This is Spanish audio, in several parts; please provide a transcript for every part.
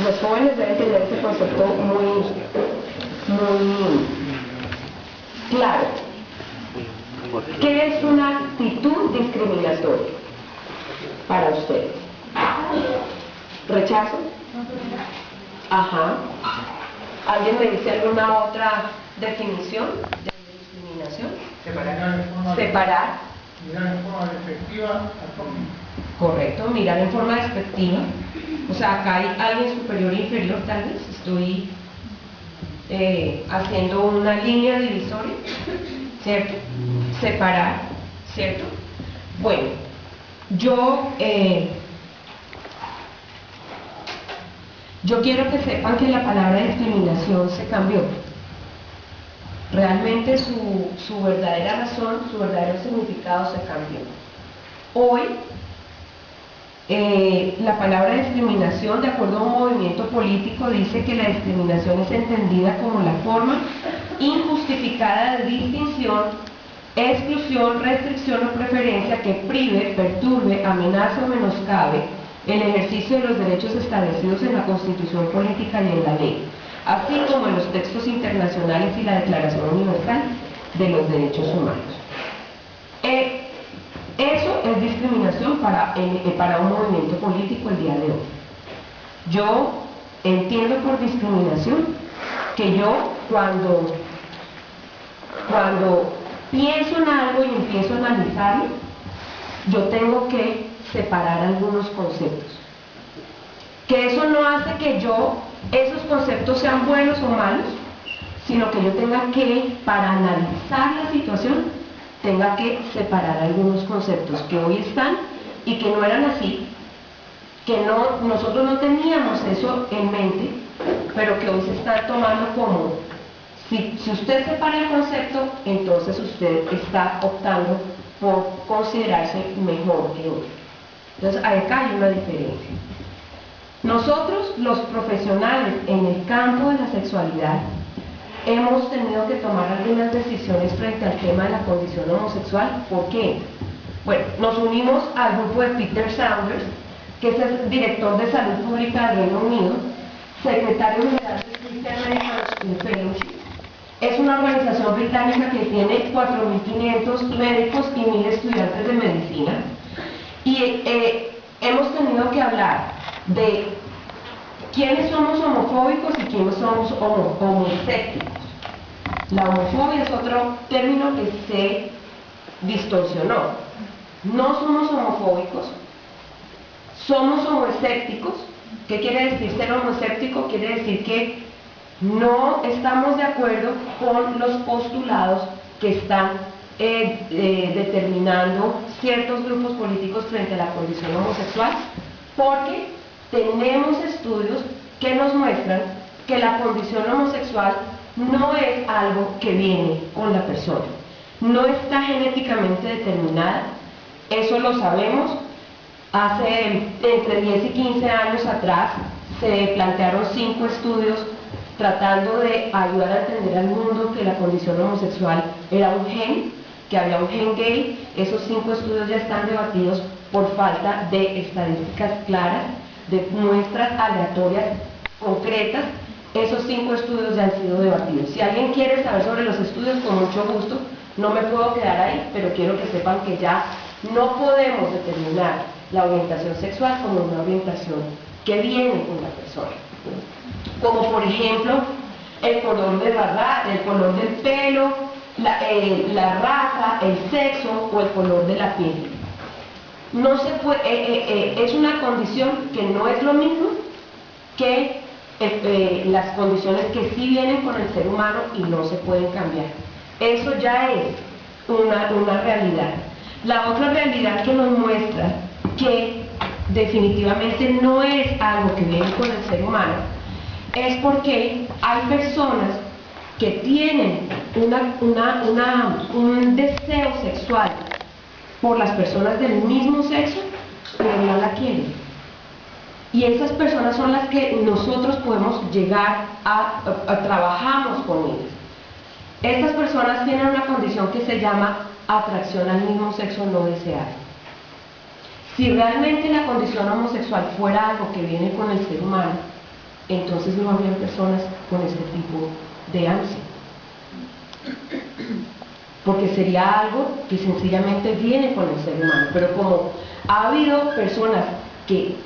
Los jóvenes deben tener ese concepto muy claro. ¿Qué es una actitud discriminatoria para ustedes? ¿Rechazo? Ajá. ¿Alguien me dice alguna otra definición de discriminación? Separar. Mirar en forma despectiva a todos. Correcto, mirar en forma despectiva. O sea, acá hay alguien superior e inferior, tal vez. Estoy haciendo una línea divisoria, ¿cierto? Separar, ¿cierto? Bueno, yo quiero que sepan que la palabra discriminación se cambió. Realmente su verdadera razón, su verdadero significado se cambió. Hoy, la palabra discriminación, de acuerdo a un movimiento político, dice que la discriminación es entendida como la forma injustificada de distinción, exclusión, restricción o preferencia que prive, perturbe, amenace o menoscabe el ejercicio de los derechos establecidos en la Constitución política y en la ley, así como en los textos internacionales y la Declaración Universal de los Derechos Humanos. Eso es discriminación para un movimiento político el día de hoy. Yo entiendo por discriminación que yo cuando pienso en algo y empiezo a analizarlo, yo tengo que separar algunos conceptos. Que eso no hace que esos conceptos sean buenos o malos, sino que yo tenga que, para analizar la situación, tenga que separar algunos conceptos que hoy están y que no eran así, que nosotros no teníamos eso en mente, pero que hoy se están tomando como, si usted separa el concepto, entonces usted está optando por considerarse mejor que otro. Entonces, acá hay una diferencia. Nosotros, los profesionales en el campo de la sexualidad, hemos tenido que tomar algunas decisiones frente al tema de la condición homosexual. ¿Por qué? Bueno, nos unimos al grupo de Peter Saunders, que es el director de salud pública del Reino Unido, secretario general de Christian Medical Fellowship. Es una organización británica que tiene 4.500 médicos y 1.000 estudiantes de medicina. Y hemos tenido que hablar de quiénes somos homofóbicos y quiénes somos homosépticos. La homofobia es otro término que se distorsionó. No somos homofóbicos, somos homosépticos. ¿Qué quiere decir ser homoséptico? Quiere decir que no estamos de acuerdo con los postulados que están determinando ciertos grupos políticos frente a la condición homosexual, porque tenemos estudios que nos muestran que la condición homosexual no es algo que viene con la persona, no está genéticamente determinada. Eso lo sabemos. Hace entre 10 y 15 años atrás se plantearon 5 estudios tratando de ayudar a entender al mundo que la condición homosexual era un gen, que había un gen gay. Esos 5 estudios ya están debatidos por falta de estadísticas claras, de muestras aleatorias concretas. Esos 5 estudios ya han sido debatidos. Si alguien quiere saber sobre los estudios, con mucho gusto. No me puedo quedar ahí, pero quiero que sepan que ya no podemos determinar la orientación sexual como una orientación que viene con la persona. Como por ejemplo, el color de el color del pelo, la raza, el sexo o el color de la piel. No se puede, es una condición que no es lo mismo que las condiciones que sí vienen con el ser humano y no se pueden cambiar. Eso ya es una realidad. La otra realidad que nos muestra que definitivamente no es algo que viene con el ser humano es porque hay personas que tienen un deseo sexual por las personas del mismo sexo, pero no la quieren. Y esas personas son las que nosotros podemos llegar trabajamos con ellas. Estas personas tienen una condición que se llama atracción al mismo sexo no deseada. Si realmente la condición homosexual fuera algo que viene con el ser humano, entonces no habrían personas con este tipo de ansia. Porque sería algo que sencillamente viene con el ser humano. Pero como ha habido personas que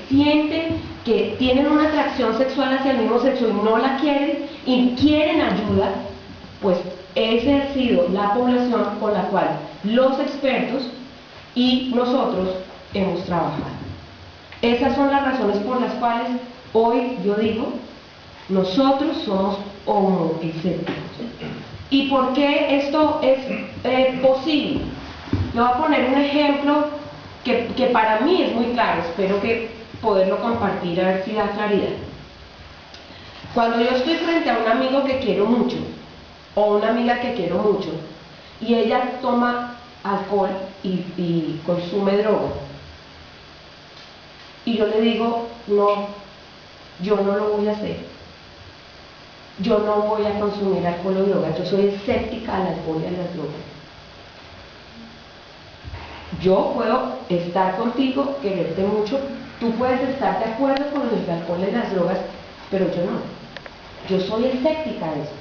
sienten que tienen una atracción sexual hacia el mismo sexo y no la quieren y quieren ayuda, pues esa ha sido la población con la cual los expertos y nosotros hemos trabajado. Esas son las razones por las cuales hoy yo digo, nosotros somos homoescépticos. ¿Y por qué esto es posible? Le voy a poner un ejemplo que para mí es muy claro, espero que poderlo compartir a ver si da claridad. Cuando yo estoy frente a un amigo que quiero mucho, o una amiga que quiero mucho, y ella toma alcohol y consume droga, y yo le digo, no, yo no lo voy a hacer, yo no voy a consumir alcohol o droga, yo soy escéptica al alcohol y a las drogas. Yo puedo estar contigo, quererte mucho, tú puedes estar de acuerdo con el alcohol y las drogas, pero yo no. Yo soy escéptica de eso.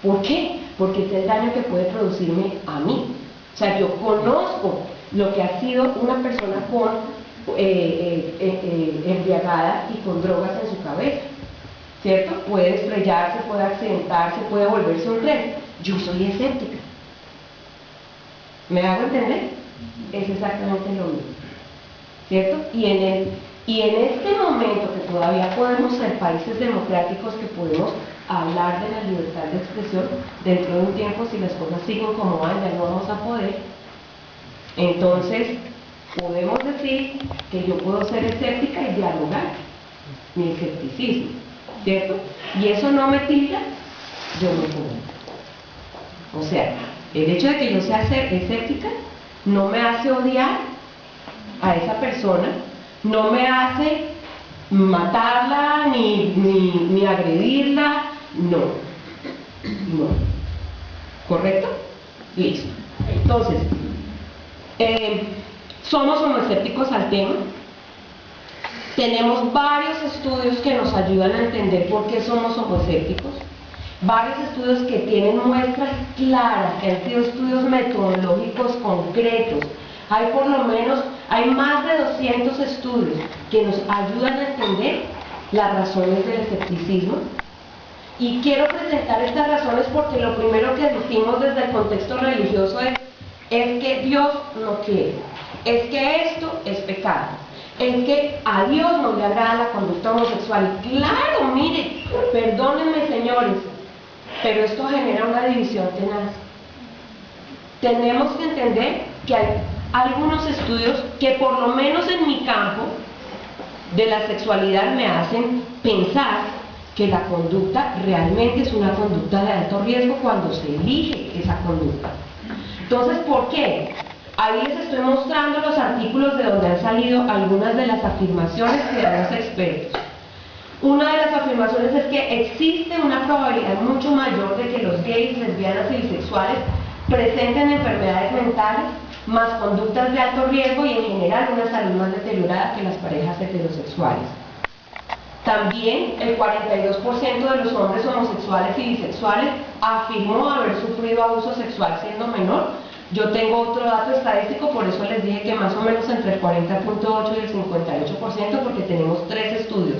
¿Por qué? Porque es el daño que puede producirme a mí. O sea, yo conozco lo que ha sido una persona con embriagada y con drogas en su cabeza, ¿cierto? Puede estrellarse, puede accidentarse, puede volverse un tren. Yo soy escéptica. ¿Me hago entender? Es exactamente lo mismo, ¿cierto? Y en este momento que todavía podemos ser países democráticos, que podemos hablar de la libertad de expresión, dentro de un tiempo, si las cosas siguen como van, ya no vamos a poder. Entonces podemos decir que yo puedo ser escéptica y dialogar mi escepticismo, ¿cierto? Y eso no me tilda, yo no puedo. O sea, el hecho de que yo sea escéptica no me hace odiar a esa persona, no me hace matarla ni agredirla, no. ¿Correcto? Listo. Entonces, somos homoescépticos al tema. Tenemos varios estudios que nos ayudan a entender por qué somos homoescépticos. Varios estudios que tienen muestras claras, que han sido estudios metodológicos concretos. Hay más de 200 estudios que nos ayudan a entender las razones del escepticismo. Y quiero presentar estas razones porque lo primero que decimos desde el contexto religioso es que Dios no quiere, es que esto es pecado, es que a Dios no le agrada la conducta homosexual. Y claro, mire, perdónenme señores, pero esto genera una división tenaz. Tenemos que entender que hay algunos estudios que por lo menos en mi campo de la sexualidad me hacen pensar que la conducta realmente es una conducta de alto riesgo cuando se elige esa conducta. Entonces, ¿por qué? Ahí les estoy mostrando los artículos de donde han salido algunas de las afirmaciones que dan los expertos. Una de las afirmaciones es que existe una probabilidad mucho mayor de que los gays, lesbianas y bisexuales presenten enfermedades mentales, más conductas de alto riesgo y en general una salud más deteriorada que las parejas heterosexuales. También el 42% de los hombres homosexuales y bisexuales afirmó haber sufrido abuso sexual siendo menor. Yo tengo otro dato estadístico, por eso les dije que más o menos entre el 40.8 y el 58%, porque tenemos 3 estudios.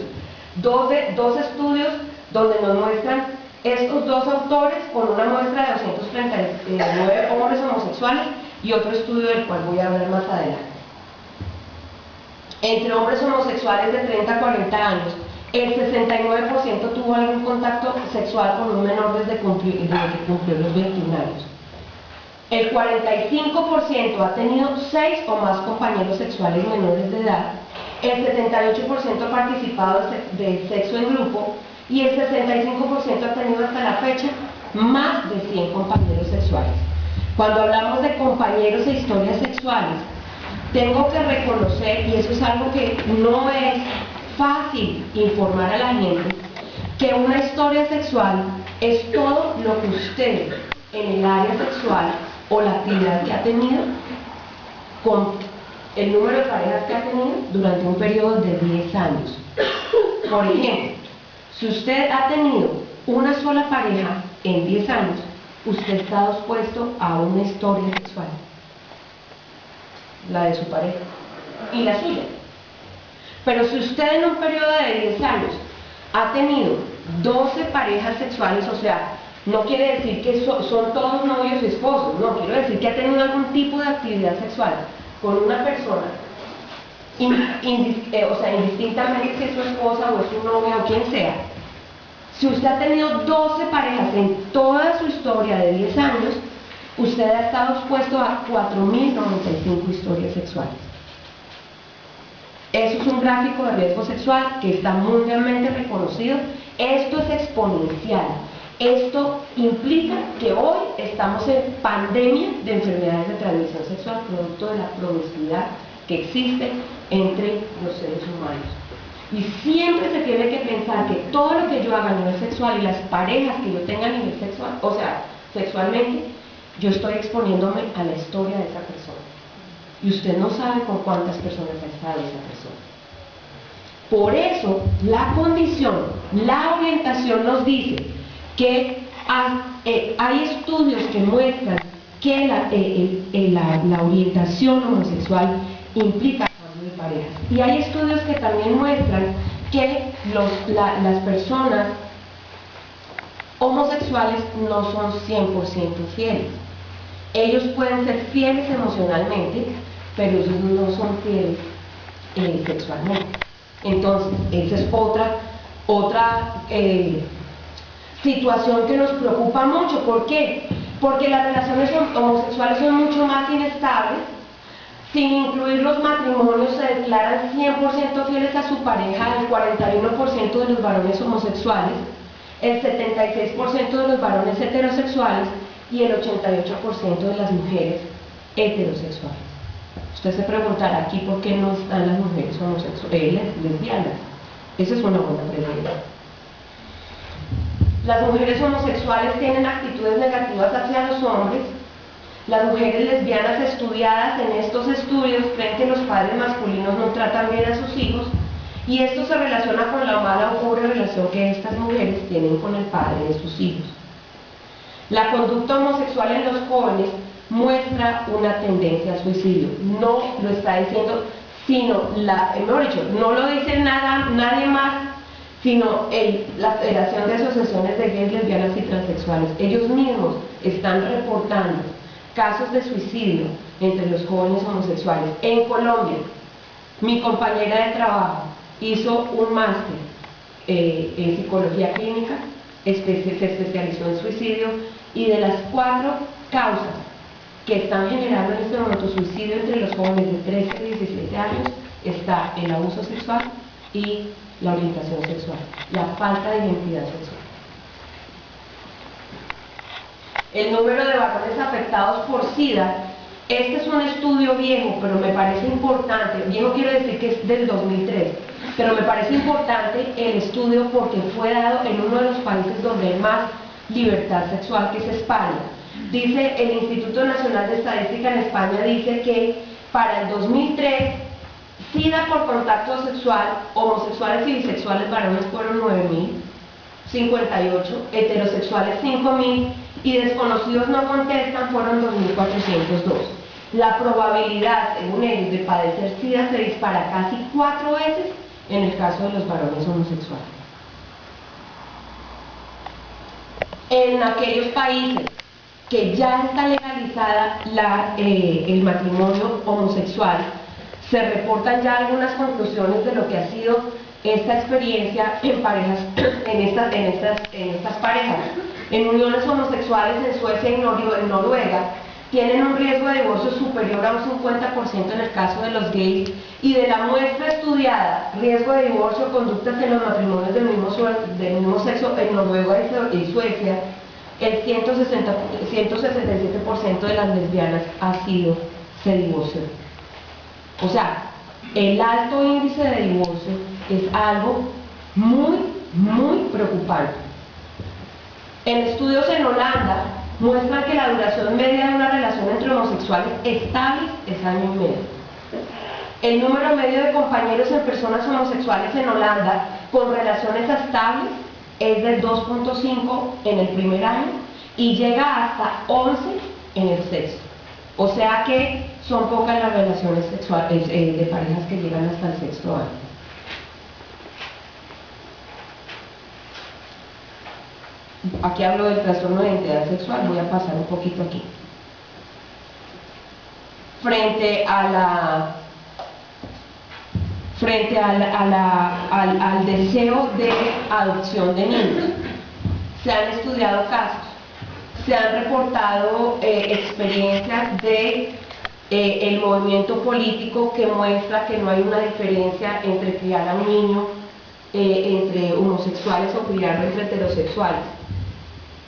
Dos estudios donde nos muestran estos 2 autores con una muestra de 239 hombres homosexuales y otro estudio del cual voy a hablar más adelante. Entre hombres homosexuales de 30 a 40 años, el 69% tuvo algún contacto sexual con un menor desde que cumplió los 21 años. El 45% ha tenido 6 o más compañeros sexuales menores de edad. El 78% ha participado de sexo en grupo y el 65% ha tenido hasta la fecha más de 100 compañeros sexuales. Cuando hablamos de compañeros e historias sexuales, tengo que reconocer, y eso es algo que no es fácil informar a la gente, que una historia sexual es todo lo que usted en el área sexual o la actividad que ha tenido con el número de parejas que ha tenido durante un periodo de 10 años. Por ejemplo, Si usted ha tenido una sola pareja en 10 años, usted está expuesto a una historia sexual, la de su pareja y la suya. Pero si usted en un periodo de 10 años ha tenido 12 parejas sexuales, o sea, no quiere decir que son todos novios y esposos, no, quiero decir que ha tenido algún tipo de actividad sexual con una persona, o sea, indistintamente si es su esposa o es su novia o quien sea. Si usted ha tenido 12 parejas en toda su historia de 10 años, usted ha estado expuesto a 4.095 historias sexuales. Eso es un gráfico de riesgo sexual que está mundialmente reconocido. Esto es exponencial. Esto implica que hoy estamos en pandemia de enfermedades de transmisión sexual, producto de la promiscuidad que existe entre los seres humanos. Y siempre se tiene que pensar que todo lo que yo haga a nivel sexual y las parejas que yo tenga a nivel sexual, o sea, sexualmente, yo estoy exponiéndome a la historia de esa persona. Y usted no sabe con cuántas personas ha estado esa persona. Por eso, la condición, la orientación nos dice que hay estudios que muestran que la orientación homosexual implica cambio de parejas. Y hay estudios que también muestran que las personas homosexuales no son 100% fieles. Ellos pueden ser fieles emocionalmente, pero ellos no son fieles sexualmente. Entonces, esa es otra situación que nos preocupa mucho. ¿Por qué? Porque las relaciones homosexuales son mucho más inestables. Sin incluir los matrimonios, se declaran 100% fieles a su pareja el 41% de los varones homosexuales, el 76% de los varones heterosexuales y el 88% de las mujeres heterosexuales. Usted se preguntará aquí por qué no están las mujeres homosexuales, lesbianas. Esa es una buena pregunta. Las mujeres homosexuales tienen actitudes negativas hacia los hombres. Las mujeres lesbianas estudiadas en estos estudios creen que los padres masculinos no tratan bien a sus hijos, y esto se relaciona con la mala o pobre relación que estas mujeres tienen con el padre de sus hijos. La conducta homosexual en los jóvenes muestra una tendencia al suicidio. No lo está diciendo, sino, mejor dicho, no lo dice nadie más, sino la Federación de Asociaciones de Gays, Lesbianas y Transexuales. Ellos mismos están reportando casos de suicidio entre los jóvenes homosexuales. En Colombia, mi compañera de trabajo hizo un máster en psicología clínica, se especializó en suicidio, y de las 4 causas que están generando en este momento suicidio entre los jóvenes de 13 a 17 años está el abuso sexual y la orientación sexual, la falta de identidad sexual. El número de varones afectados por SIDA, este es un estudio viejo, pero me parece importante. Viejo quiero decir que es del 2003, pero me parece importante el estudio porque fue dado en uno de los países donde hay más libertad sexual, que es España. Dice el Instituto Nacional de Estadística en España, dice que para el 2003 SIDA por contacto sexual, homosexuales y bisexuales varones fueron 9.058, heterosexuales 5.000 y desconocidos no contestan fueron 2.402. La probabilidad, según ellos, de padecer SIDA se dispara casi 4 veces en el caso de los varones homosexuales. En aquellos países que ya está legalizada el matrimonio homosexual, se reportan ya algunas conclusiones de lo que ha sido esta experiencia en parejas, en estas parejas. En uniones homosexuales en Suecia y en Noruega tienen un riesgo de divorcio superior a un 50% en el caso de los gays, y de la muestra estudiada, riesgo de divorcio, conductas en los matrimonios del mismo sexo en Noruega y Suecia, el 167% de las lesbianas se divorció. O sea, el alto índice de divorcio es algo muy, muy preocupante. En estudios en Holanda muestran que la duración media de una relación entre homosexuales estables es año y medio. El número medio de compañeros en personas homosexuales en Holanda con relaciones estables es del 2.5 en el primer año y llega hasta 11 en el sexto. O sea que son pocas las relaciones sexuales de parejas que llegan hasta el sexto año. Aquí hablo del trastorno de identidad sexual, voy a pasar un poquito aquí. Frente al deseo de adopción de niños, se han estudiado casos, se han reportado experiencias de el movimiento político que muestra que no hay una diferencia entre criar a un niño entre homosexuales o criarlo entre heterosexuales.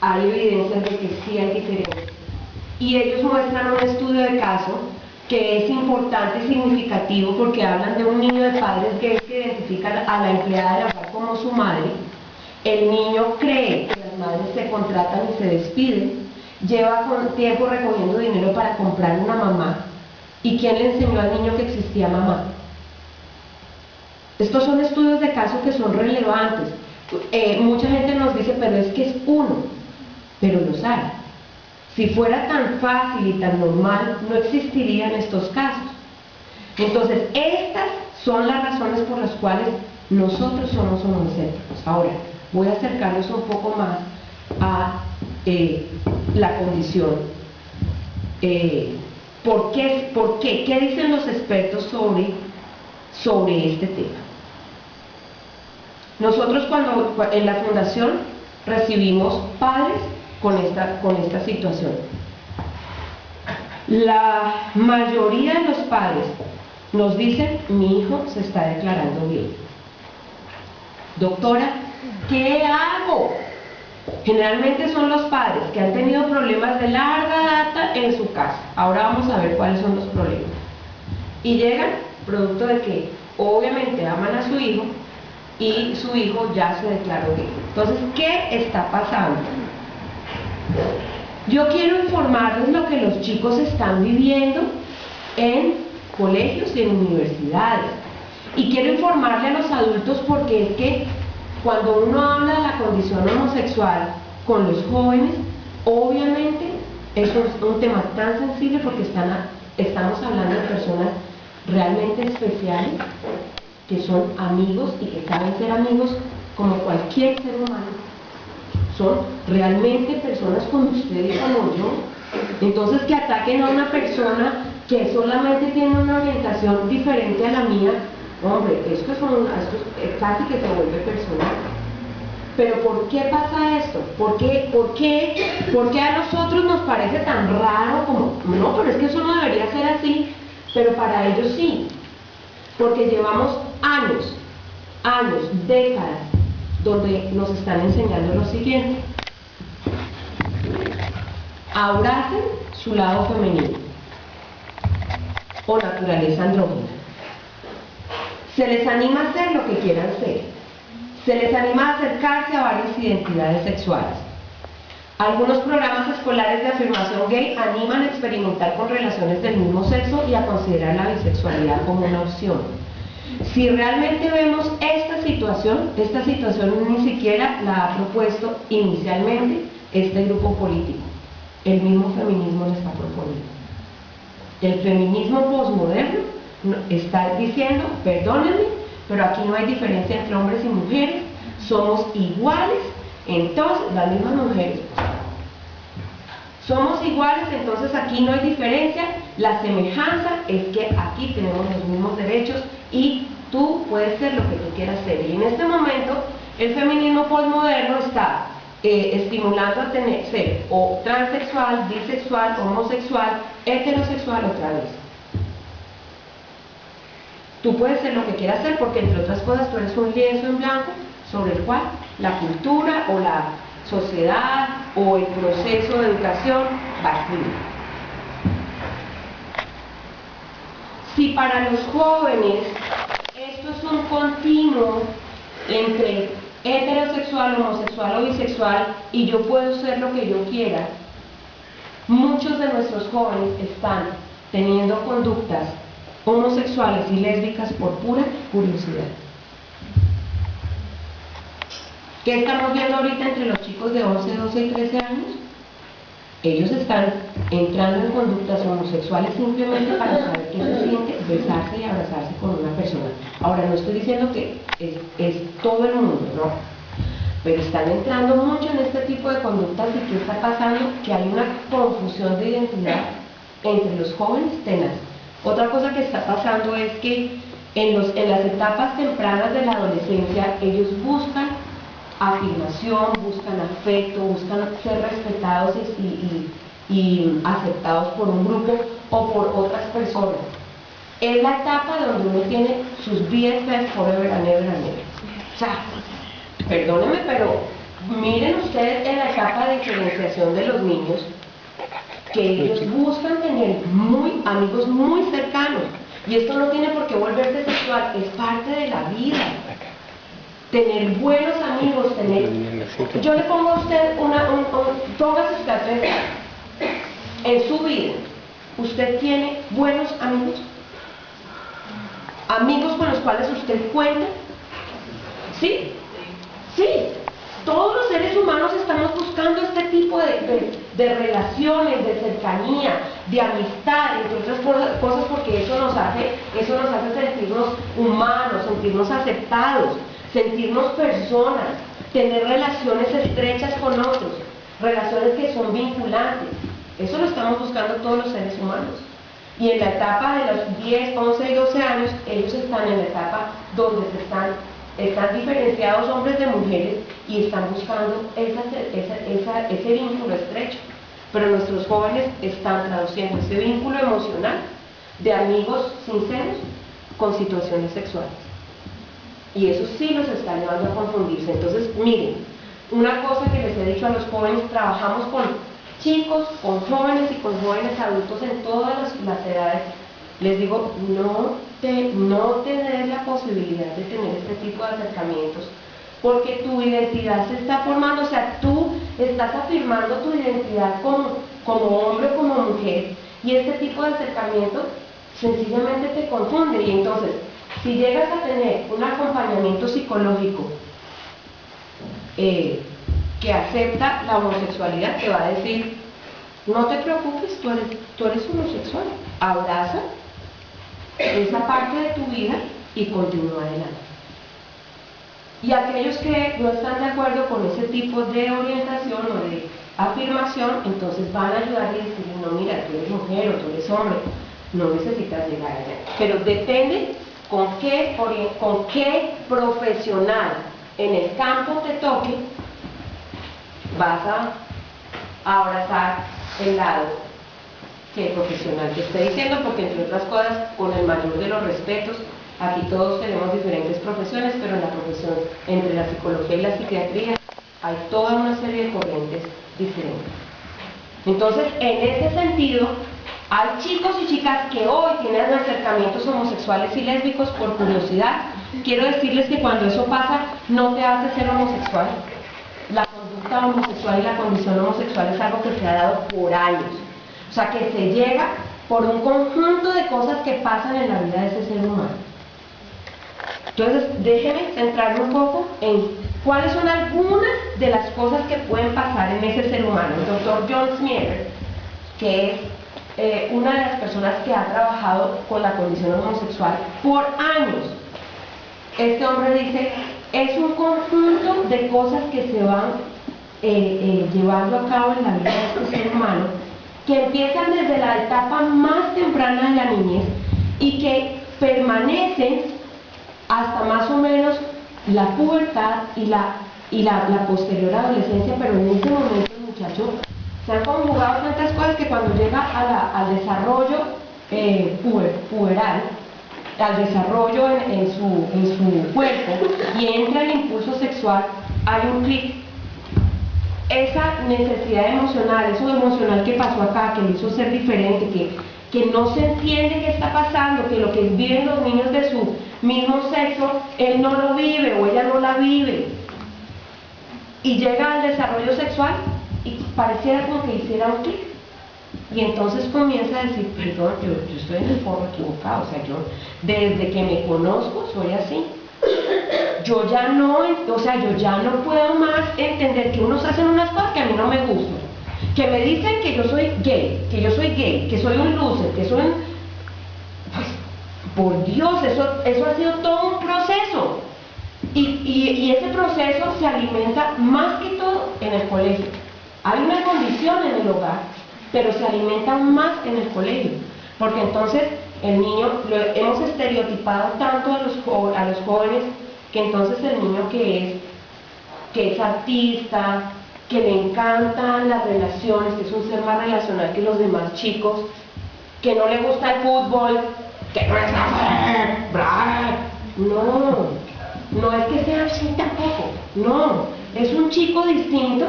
Hay evidencias de que sí hay diferencias. Y ellos muestran un estudio de caso que es importante y significativo porque hablan de un niño de padres gays que identifican a la empleada del hogar como su madre. El niño cree que las madres se contratan y se despiden, lleva con tiempo recogiendo dinero para comprar una mamá. ¿Y quién le enseñó al niño que existía mamá? Estos son estudios de caso que son relevantes. Mucha gente nos dice, pero es que es uno, pero los hay. Si fuera tan fácil y tan normal, no existirían estos casos. Entonces, estas son las razones por las cuales nosotros somos homocéntricos. Ahora, voy a acercarnos un poco más a la condición. ¿Por qué? ¿Qué dicen los expertos sobre este tema? Nosotros cuando en la fundación recibimos padres con esta situación. La mayoría de los padres nos dicen, mi hijo se está declarando gay. Doctora, ¿qué hago? Generalmente son los padres que han tenido problemas de larga data en su casa. Ahora vamos a ver cuáles son los problemas. Y llegan producto de que obviamente aman a su hijo y su hijo ya se declaró gay. Entonces, ¿qué está pasando? Yo quiero informarles lo que los chicos están viviendo en colegios y en universidades. Y quiero informarle a los adultos porque es que cuando uno habla de la condición homosexual con los jóvenes, obviamente eso es un tema tan sensible porque estamos hablando de personas realmente especiales, que son amigos y que saben ser amigos como cualquier ser humano. Son realmente personas como usted y como yo. Entonces, que ataquen a una persona que solamente tiene una orientación diferente a la mía, hombre, esto es casi que se vuelve personal. Pero ¿por qué pasa esto? ¿Por qué a nosotros nos parece tan raro como, no, pero es que eso no debería ser así, pero para ellos sí? Porque llevamos años, décadas, donde nos están enseñando lo siguiente: abracen su lado femenino o naturaleza andrógina. Se les anima a hacer lo que quieran ser. Se les anima a acercarse a varias identidades sexuales. Algunos programas escolares de afirmación gay animan a experimentar con relaciones del mismo sexo y a considerar la bisexualidad como una opción. Si realmente vemos esta situación ni siquiera la ha propuesto inicialmente este grupo político. El mismo feminismo lo está proponiendo. El feminismo posmoderno está diciendo, perdónenme, pero aquí no hay diferencia entre hombres y mujeres, somos iguales, entonces las mismas mujeres. Somos iguales, entonces aquí no hay diferencia, la semejanza es que aquí tenemos los mismos derechos y tú puedes ser lo que tú quieras ser. Y en este momento el feminismo postmoderno está estimulando a ser o transexual, bisexual, homosexual, heterosexual otra vez. Tú puedes ser lo que quieras ser porque entre otras cosas tú eres un lienzo en blanco sobre el cual la cultura o la sociedad o el proceso de educación va a fluir. Si para los jóvenes esto es un continuo entre heterosexual, homosexual o bisexual y yo puedo ser lo que yo quiera, muchos de nuestros jóvenes están teniendo conductas homosexuales y lésbicas por pura curiosidad. ¿Qué estamos viendo ahorita entre los chicos de 11, 12 y 13 años? Ellos están entrando en conductas homosexuales simplemente para saber qué se siente besarse y abrazarse con una persona. Ahora, no estoy diciendo que es todo el mundo, no. Pero están entrando mucho en este tipo de conductas. ¿Y qué está pasando? Que hay una confusión de identidad entre los jóvenes tenaz. Otra cosa que está pasando es que en las etapas tempranas de la adolescencia ellos buscan afirmación, buscan afecto, buscan ser respetados y aceptados por un grupo o por otras personas. Es la etapa donde uno tiene sus BFFs forever and ever and ever. O sea, perdónenme, pero miren ustedes en la etapa de diferenciación de los niños que ellos buscan tener amigos muy cercanos. Y esto no tiene por qué volverse sexual, es parte de la vida. Tener buenos amigos, Yo le pongo a usted póngase usted a pensar. En su vida, ¿usted tiene buenos amigos? ¿Amigos con los cuales usted cuenta? ¿Sí? Sí. Todos los seres humanos estamos buscando este tipo de relaciones, de cercanía, de amistad, entre otras cosas, porque eso nos hace sentirnos humanos, sentirnos aceptados, sentirnos personas, tener relaciones estrechas con otros, relaciones que son vinculantes. Eso lo estamos buscando todos los seres humanos. Y en la etapa de los 10, 11 y 12 años, ellos están en la etapa donde están diferenciados hombres de mujeres y están buscando ese vínculo estrecho. Pero nuestros jóvenes están traduciendo ese vínculo emocional de amigos sinceros con situaciones sexuales. Y eso sí los está llevando a confundirse. Entonces, miren, una cosa que les he dicho a los jóvenes, trabajamos con chicos, con jóvenes y con jóvenes adultos en todas las edades. Les digo, no te des la posibilidad de tener este tipo de acercamientos, porque tu identidad se está formando, o sea, tú estás afirmando tu identidad como hombre o como mujer, y este tipo de acercamientos sencillamente te confunde. Y entonces, si llegas a tener un acompañamiento psicológico que acepta la homosexualidad, te va a decir, no te preocupes, tú eres homosexual, abraza esa parte de tu vida y continúa adelante. Y aquellos que no están de acuerdo con ese tipo de orientación o de afirmación, entonces van a ayudar y decirle, no, mira, tú eres mujer o tú eres hombre, no necesitas llegar allá. Pero depende con qué profesional en el campo te toque, vas a abrazar el lado que el profesional te esté diciendo, porque entre otras cosas, con el mayor de los respetos, aquí todos tenemos diferentes profesiones, pero en la profesión, entre la psicología y la psiquiatría, hay toda una serie de corrientes diferentes. Entonces, en ese sentido, hay chicos y chicas que hoy tienen acercamientos homosexuales y lésbicos por curiosidad. Quiero decirles que cuando eso pasa, no te hace ser homosexual. La conducta homosexual y la condición homosexual es algo que se ha dado por años. O sea, que se llega por un conjunto de cosas que pasan en la vida de ese ser humano. Entonces, déjenme centrarme un poco en cuáles son algunas de las cosas que pueden pasar en ese ser humano. El doctor John Smierer, que es una de las personas que ha trabajado con la condición homosexual por años, este hombre dice, es un conjunto de cosas que se van llevando a cabo en la vida de este ser humano, que empiezan desde la etapa más temprana de la niñez y que permanecen hasta más o menos la pubertad y la posterior adolescencia, pero en ese momento el muchacho se han conjugado tantas cosas que cuando llega al desarrollo puberal, al desarrollo en su cuerpo y entra el impulso sexual, hay un clic. Esa necesidad emocional, eso emocional que pasó acá, que le hizo ser diferente, que no se entiende qué está pasando, que lo que viven los niños de su mismo sexo, él no lo vive o ella no la vive. Y llega al desarrollo sexual y pareciera como que hiciera un clic. Y entonces comienza a decir, perdón, yo estoy en el foro equivocado, o sea, yo desde que me conozco soy así. yo ya no, o sea, yo ya no puedo más entender que unos hacen unas cosas que a mí no me gustan, que me dicen que yo soy gay, que soy un loser, que soy un... Pues, por Dios, eso ha sido todo un proceso. Y ese proceso se alimenta más que todo en el colegio. Hay una condición en el hogar, pero se alimenta más en el colegio, porque entonces el niño, hemos estereotipado tanto a los jóvenes, que entonces el niño que es artista, que le encantan las relaciones, que es un ser más relacional que los demás chicos, que no le gusta el fútbol, que no es no es que sea así tampoco, no, es un chico distinto.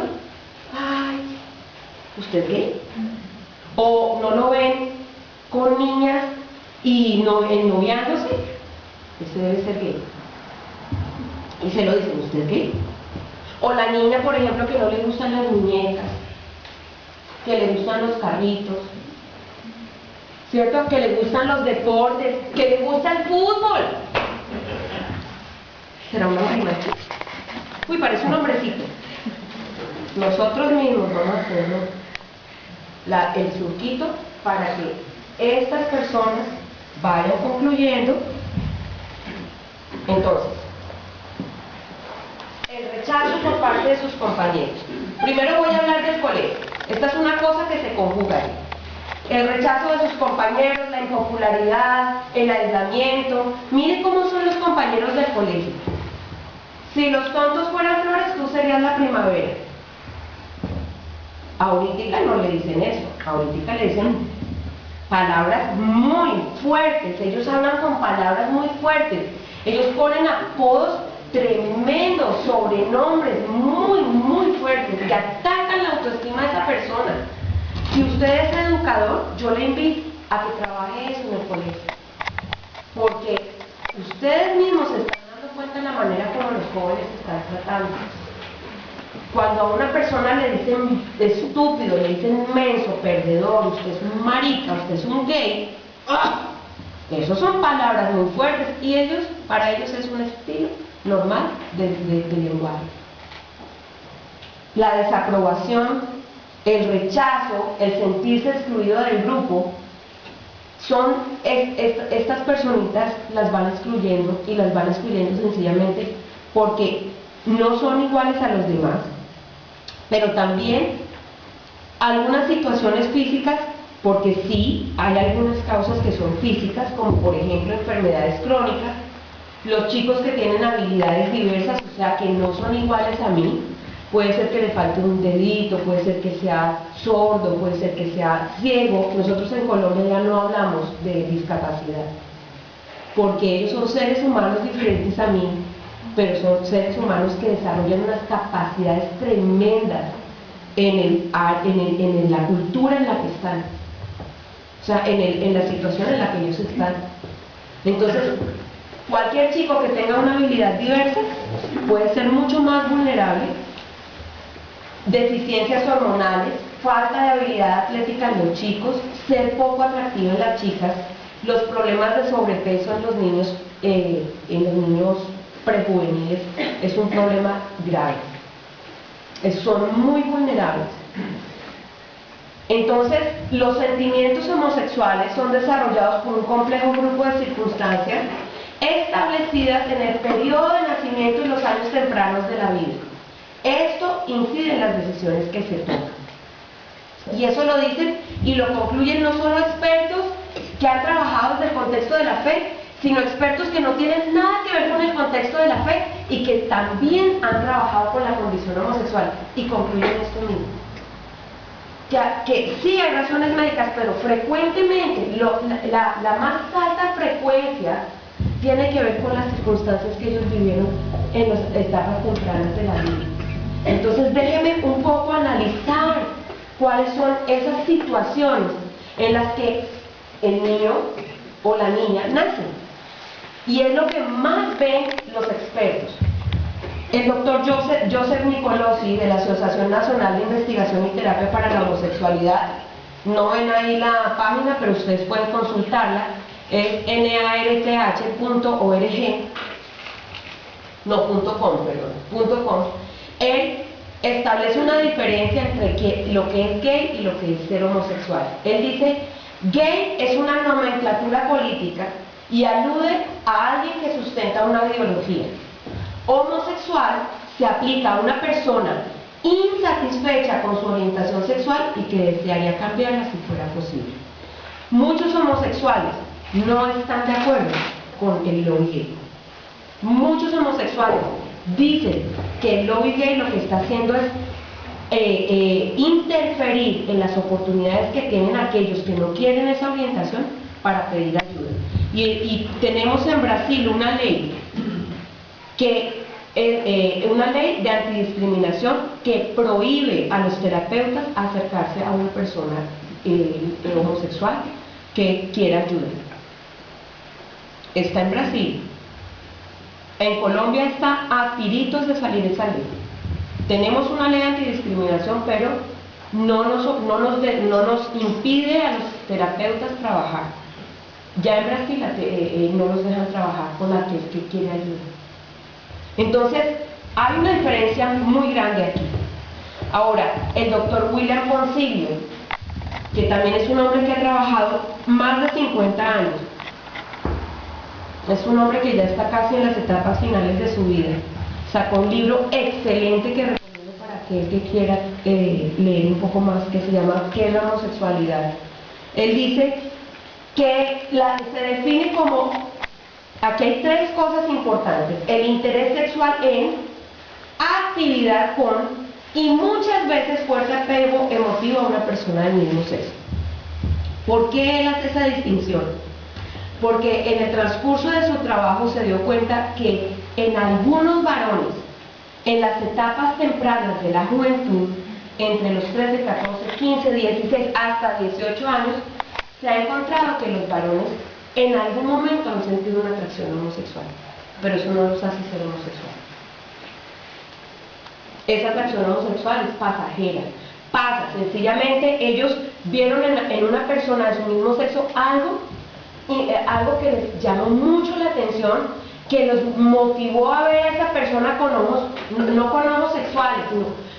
Ay, ¿usted qué? O no lo ven con niñas y ennoviándose, ese debe ser gay. Y se lo dicen, ¿usted qué? O la niña, por ejemplo, que no le gustan las muñecas, que le gustan los carritos, ¿cierto? Que le gustan los deportes, que le gusta el fútbol. ¿Será una mujer? Uy, parece un hombrecito. Nosotros mismos vamos a hacerlo el surquito para que estas personas vayan concluyendo. Entonces, el rechazo por parte de sus compañeros. Primero voy a hablar del colegio. Esta es una cosa que se conjuga ahí. El rechazo de sus compañeros, la impopularidad, el aislamiento. Miren cómo son los compañeros del colegio. Si los tontos fueran flores, tú serías la primavera. Ahorita no le dicen eso, ahorita le dicen palabras muy fuertes, ellos hablan con palabras muy fuertes, ellos ponen apodos tremendos, sobrenombres muy fuertes, que atacan la autoestima de esa persona. Si usted es educador, yo le invito a que trabaje eso en el colegio, porque ustedes mismos se están dando cuenta de la manera como los jóvenes se están tratando. Cuando a una persona le dicen estúpido, le dicen menso, perdedor, usted es un marica, usted es un gay, ¡ah! Esas son palabras muy fuertes y para ellos es un estilo normal de lenguaje. La desaprobación, el rechazo, el sentirse excluido del grupo, estas personitas las van excluyendo y las van excluyendo sencillamente porque no son iguales a los demás, pero también algunas situaciones físicas, porque sí hay algunas causas que son físicas, como por ejemplo enfermedades crónicas, los chicos que tienen habilidades diversas, o sea que no son iguales a mí, puede ser que le falte un dedito, puede ser que sea sordo, puede ser que sea ciego. Nosotros en Colombia ya no hablamos de discapacidad, porque ellos son seres humanos diferentes a mí, pero son seres humanos que desarrollan unas capacidades tremendas en la cultura en la que están, o sea, en la situación en la que ellos están. Entonces, cualquier chico que tenga una habilidad diversa puede ser mucho más vulnerable. Deficiencias hormonales, falta de habilidad atlética en los chicos, ser poco atractivo en las chicas, los problemas de sobrepeso en los niños prejuveniles es un problema grave. Son muy vulnerables. Entonces, los sentimientos homosexuales son desarrollados por un complejo grupo de circunstancias establecidas en el periodo de nacimiento y los años tempranos de la vida. Esto incide en las decisiones que se toman. Y eso lo dicen y lo concluyen no solo expertos que han trabajado desde el contexto de la fe, sino expertos que no tienen nada que ver con el contexto de la fe y que también han trabajado con la condición homosexual y concluyen esto mismo. Que sí hay razones médicas, pero frecuentemente la más alta frecuencia tiene que ver con las circunstancias que ellos vivieron en las etapas tempranas de la vida. Entonces déjenme un poco analizar cuáles son esas situaciones en las que el niño o la niña nacen. Y es lo que más ven los expertos. El doctor Joseph Nicolosi, de la Asociación Nacional de Investigación y Terapia para la Homosexualidad, no ven ahí la página, pero ustedes pueden consultarla, es narth.org. no, .com, perdón, .com, él establece una diferencia entre lo que es gay y lo que es ser homosexual. Él dice, gay es una nomenclatura política y alude a alguien que sustenta una ideología. Homosexual se aplica a una persona insatisfecha con su orientación sexual y que desearía cambiarla si fuera posible. Muchos homosexuales no están de acuerdo con el lobby gay. Muchos homosexuales dicen que el lobby gay lo que está haciendo es interferir en las oportunidades que tienen aquellos que no quieren esa orientación para pedir ayuda. Y tenemos en Brasil una ley una ley de antidiscriminación que prohíbe a los terapeutas acercarse a una persona homosexual que quiera ayuda. Está en Brasil. En Colombia está a tiritos de salir esa ley. Tenemos una ley de antidiscriminación, pero no nos impide a los terapeutas trabajar. Ya en Brasil no los dejan trabajar con aquel que quiere ayuda. Entonces, hay una diferencia muy grande aquí. Ahora, el doctor William Consiglio, que también es un hombre que ha trabajado más de 50 años, es un hombre que ya está casi en las etapas finales de su vida, sacó un libro excelente que recomiendo para aquel que quiera leer un poco más, que se llama ¿Qué es la homosexualidad? Él dice que se define como, aquí hay tres cosas importantes: el interés sexual en, actividad con y muchas veces fuerte apego emotivo a una persona del mismo sexo. ¿Por qué él hace esa distinción? Porque en el transcurso de su trabajo se dio cuenta que en algunos varones, en las etapas tempranas de la juventud, entre los 13, 14, 15, 16 hasta 18 años, se ha encontrado que los varones en algún momento han sentido una atracción homosexual, pero eso no los hace ser homosexuales. Esa atracción homosexual es pasajera, pasa, sencillamente ellos vieron en una persona de su mismo sexo algo que les llamó mucho la atención, que los motivó a ver a esa persona con ojos, no con ojos sexuales,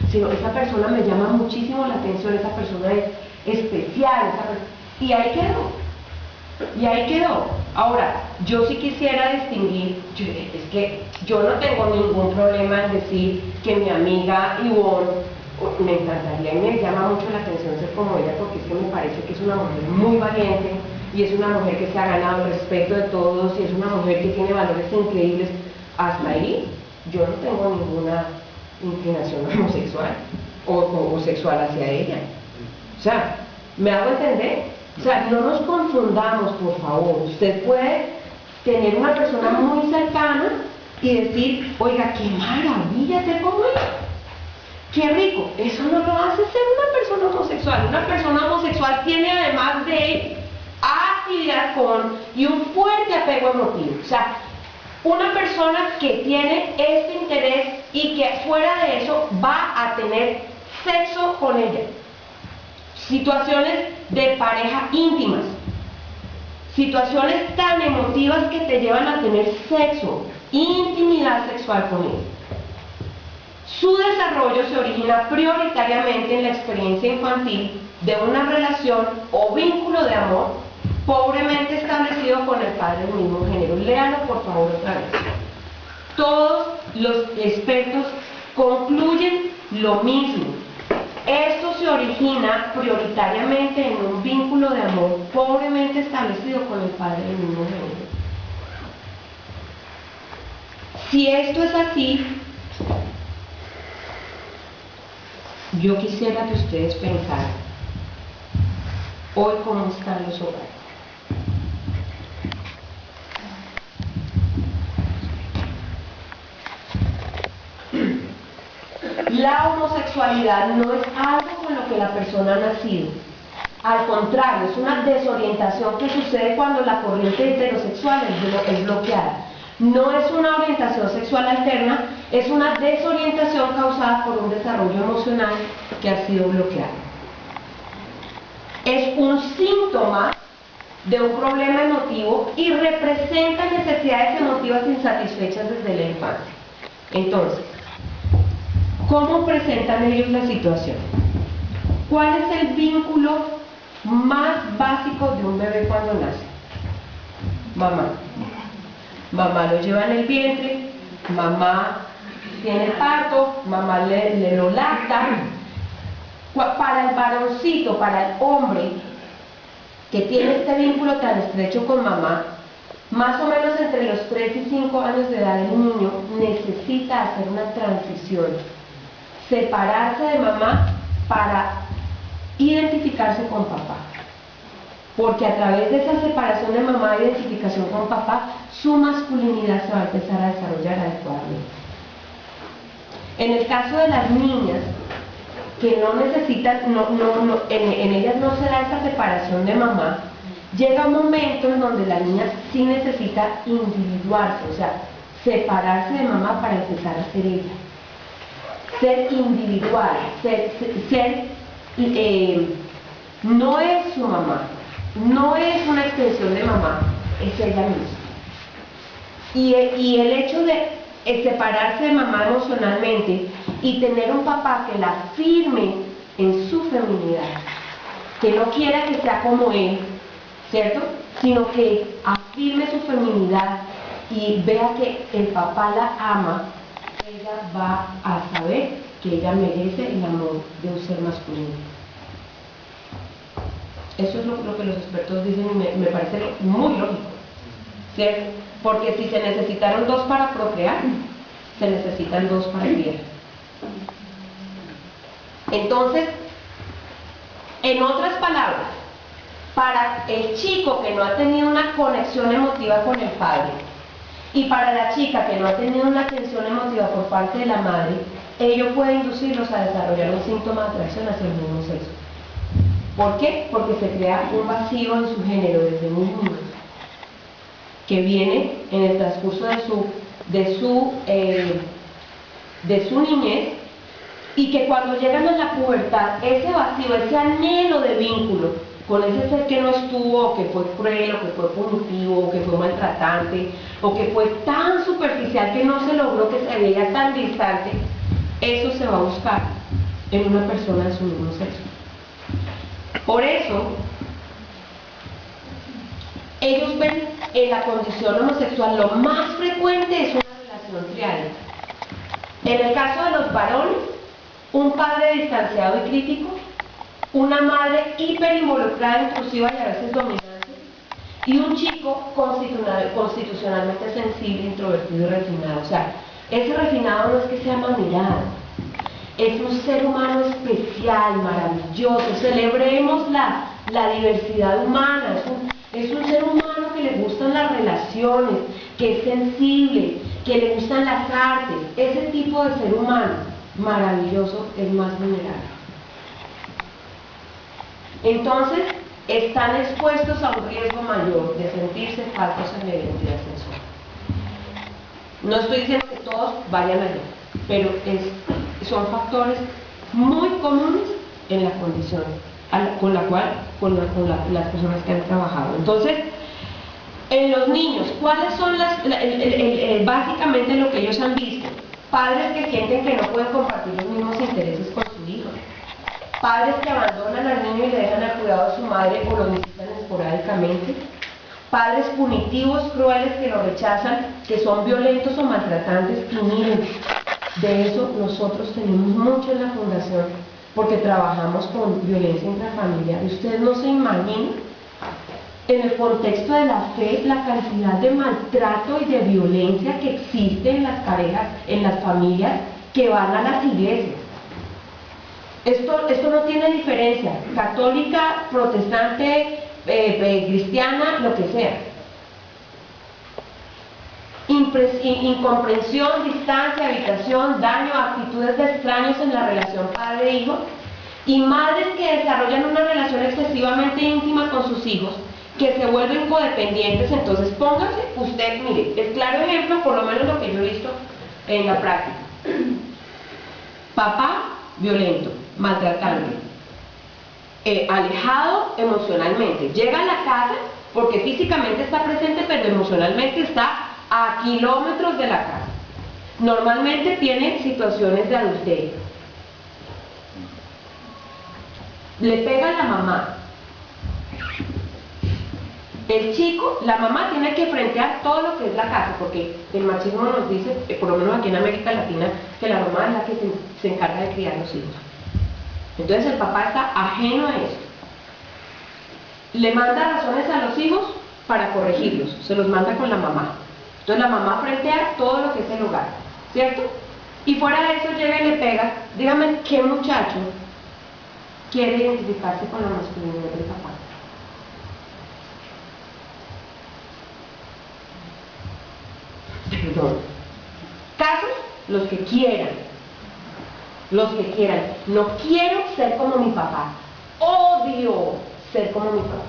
sino esa persona me llama muchísimo la atención, esa persona es especial, y ahí quedó. Ahora, yo sí quisiera distinguir, es que yo no tengo ningún problema en decir que mi amiga Ivonne, me encantaría y me llama mucho la atención ser como ella, porque es que me parece que es una mujer muy valiente y es una mujer que se ha ganado el respeto de todos y es una mujer que tiene valores increíbles. Hasta ahí yo no tengo ninguna inclinación homosexual o sexual hacia ella. O sea, ¿me hago entender? O sea, no nos confundamos, por favor. Usted puede tener una persona muy cercana y decir, oiga, qué maravilla ser como ella, qué rico. Eso no lo hace ser una persona homosexual. Una persona homosexual tiene, además de actividad con y un fuerte apego emotivo. O sea, una persona que tiene este interés y que fuera de eso va a tener sexo con ella. Situaciones de pareja íntimas, situaciones tan emotivas que te llevan a tener sexo, intimidad sexual con él. Su desarrollo se origina prioritariamente en la experiencia infantil de una relación o vínculo de amor pobremente establecido con el padre del mismo género. Léalo por favor otra vez. Todos los expertos concluyen lo mismo. Esto se origina prioritariamente en un vínculo de amor pobremente establecido con el padre del mismo género. Si esto es así, yo quisiera que ustedes pensaran hoy cómo están los hogares. La homosexualidad no es algo con lo que la persona ha nacido. Al contrario, es una desorientación que sucede cuando la corriente heterosexual es bloqueada. No es una orientación sexual alterna, es una desorientación causada por un desarrollo emocional que ha sido bloqueado. Es un síntoma de un problema emotivo y representa necesidades emotivas insatisfechas desde la infancia. Entonces, ¿cómo presentan ellos la situación? ¿Cuál es el vínculo más básico de un bebé cuando nace? Mamá. Mamá lo lleva en el vientre, mamá tiene parto, mamá le lo lacta. Para el varoncito, para el hombre que tiene este vínculo tan estrecho con mamá, más o menos entre los 3 y 5 años de edad el niño necesita hacer una transición, separarse de mamá para identificarse con papá. Porque a través de esa separación de mamá e identificación con papá, su masculinidad se va a empezar a desarrollar adecuadamente. En el caso de las niñas, que no necesitan, en ellas no se da esa separación de mamá, llega un momento en donde la niña sí necesita individuarse, o sea, separarse de mamá para empezar a ser ella. Ser individual, no es su mamá, no es una extensión de mamá, es ella misma. Y el hecho de separarse de mamá emocionalmente y tener un papá que la afirme en su feminidad, que no quiera que sea como él, ¿cierto? Sino que afirme su feminidad y vea que el papá la ama, ella va a saber que ella merece el amor de un ser masculino. Eso es lo que los expertos dicen y me parece muy lógico, ¿cierto? Porque si se necesitaron 2 para procrear, se necesitan 2 para criar. Entonces, en otras palabras, para el chico que no ha tenido una conexión emotiva con el padre y para la chica que no ha tenido una atención emotiva por parte de la madre, ello puede inducirlos a desarrollar un síntoma de atracción hacia el mismo sexo. ¿Por qué? Porque se crea un vacío en su género desde muy niños, que viene en el transcurso de su niñez, y que cuando llegan a la pubertad, ese vacío, ese anhelo de vínculo con ese ser que no estuvo, o que fue cruel, o que fue punitivo, o que fue maltratante, o que fue tan superficial que no se logró, que se veía tan distante, eso se va a buscar en una persona de su mismo sexo. Por eso, ellos ven en la condición homosexual lo más frecuente es una relación trial. En el caso de los varones, un padre distanciado y crítico, una madre hiperinvolucrada, intrusiva y a veces dominante, y un chico constitucionalmente sensible, introvertido y refinado. O sea, ese refinado no es que sea mamirado, es un ser humano especial, maravilloso. Celebremos la diversidad humana. Es un ser humano que le gustan las relaciones, que es sensible, que le gustan las artes. Ese tipo de ser humano maravilloso es más vulnerable. Entonces, están expuestos a un riesgo mayor de sentirse faltos en la identidad sexual. No estoy diciendo que todos vayan allá, pero son factores muy comunes en la condición con las personas que han trabajado. Entonces, en los niños, ¿cuáles son básicamente lo que ellos han visto? Padres que sienten que no pueden compartir los mismos intereses con su hijo. Padres que abandonan al niño y le dejan al cuidado de su madre o lo visitan esporádicamente. Padres punitivos, crueles, que lo rechazan, que son violentos o maltratantes. Y miren, de eso nosotros tenemos mucho en la fundación, porque trabajamos con violencia intrafamiliar. Ustedes no se imaginan, en el contexto de la fe, la cantidad de maltrato y de violencia que existe en las parejas, en las familias que van a las iglesias. Esto no tiene diferencia, católica, protestante, cristiana, lo que sea. Incomprensión, distancia, habitación, daño, actitudes de extraños en la relación padre-hijo, y madres que desarrollan una relación excesivamente íntima con sus hijos, que se vuelven codependientes. Entonces póngase usted, mire, el claro ejemplo, por lo menos lo que yo he visto en la práctica: papá violento, maltratante, alejado emocionalmente, llega a la casa porque físicamente está presente, pero emocionalmente está a kilómetros de la casa. Normalmente tiene situaciones de adulterio. Le pega a la mamá. El chico, la mamá tiene que frentear todo lo que es la casa, porque el machismo nos dice, por lo menos aquí en América Latina, que la mamá es la que se encarga de criar los hijos. Entonces el papá está ajeno a eso. Le manda razones a los hijos para corregirlos, se los manda con la mamá. Entonces la mamá frentea todo lo que es el hogar, ¿cierto? Y fuera de eso llega y le pega. Dígame qué muchacho quiere identificarse con la masculinidad del papá. Perdón. Casos, los que quieran. Los que quieran. No quiero ser como mi papá. Odio ser como mi papá.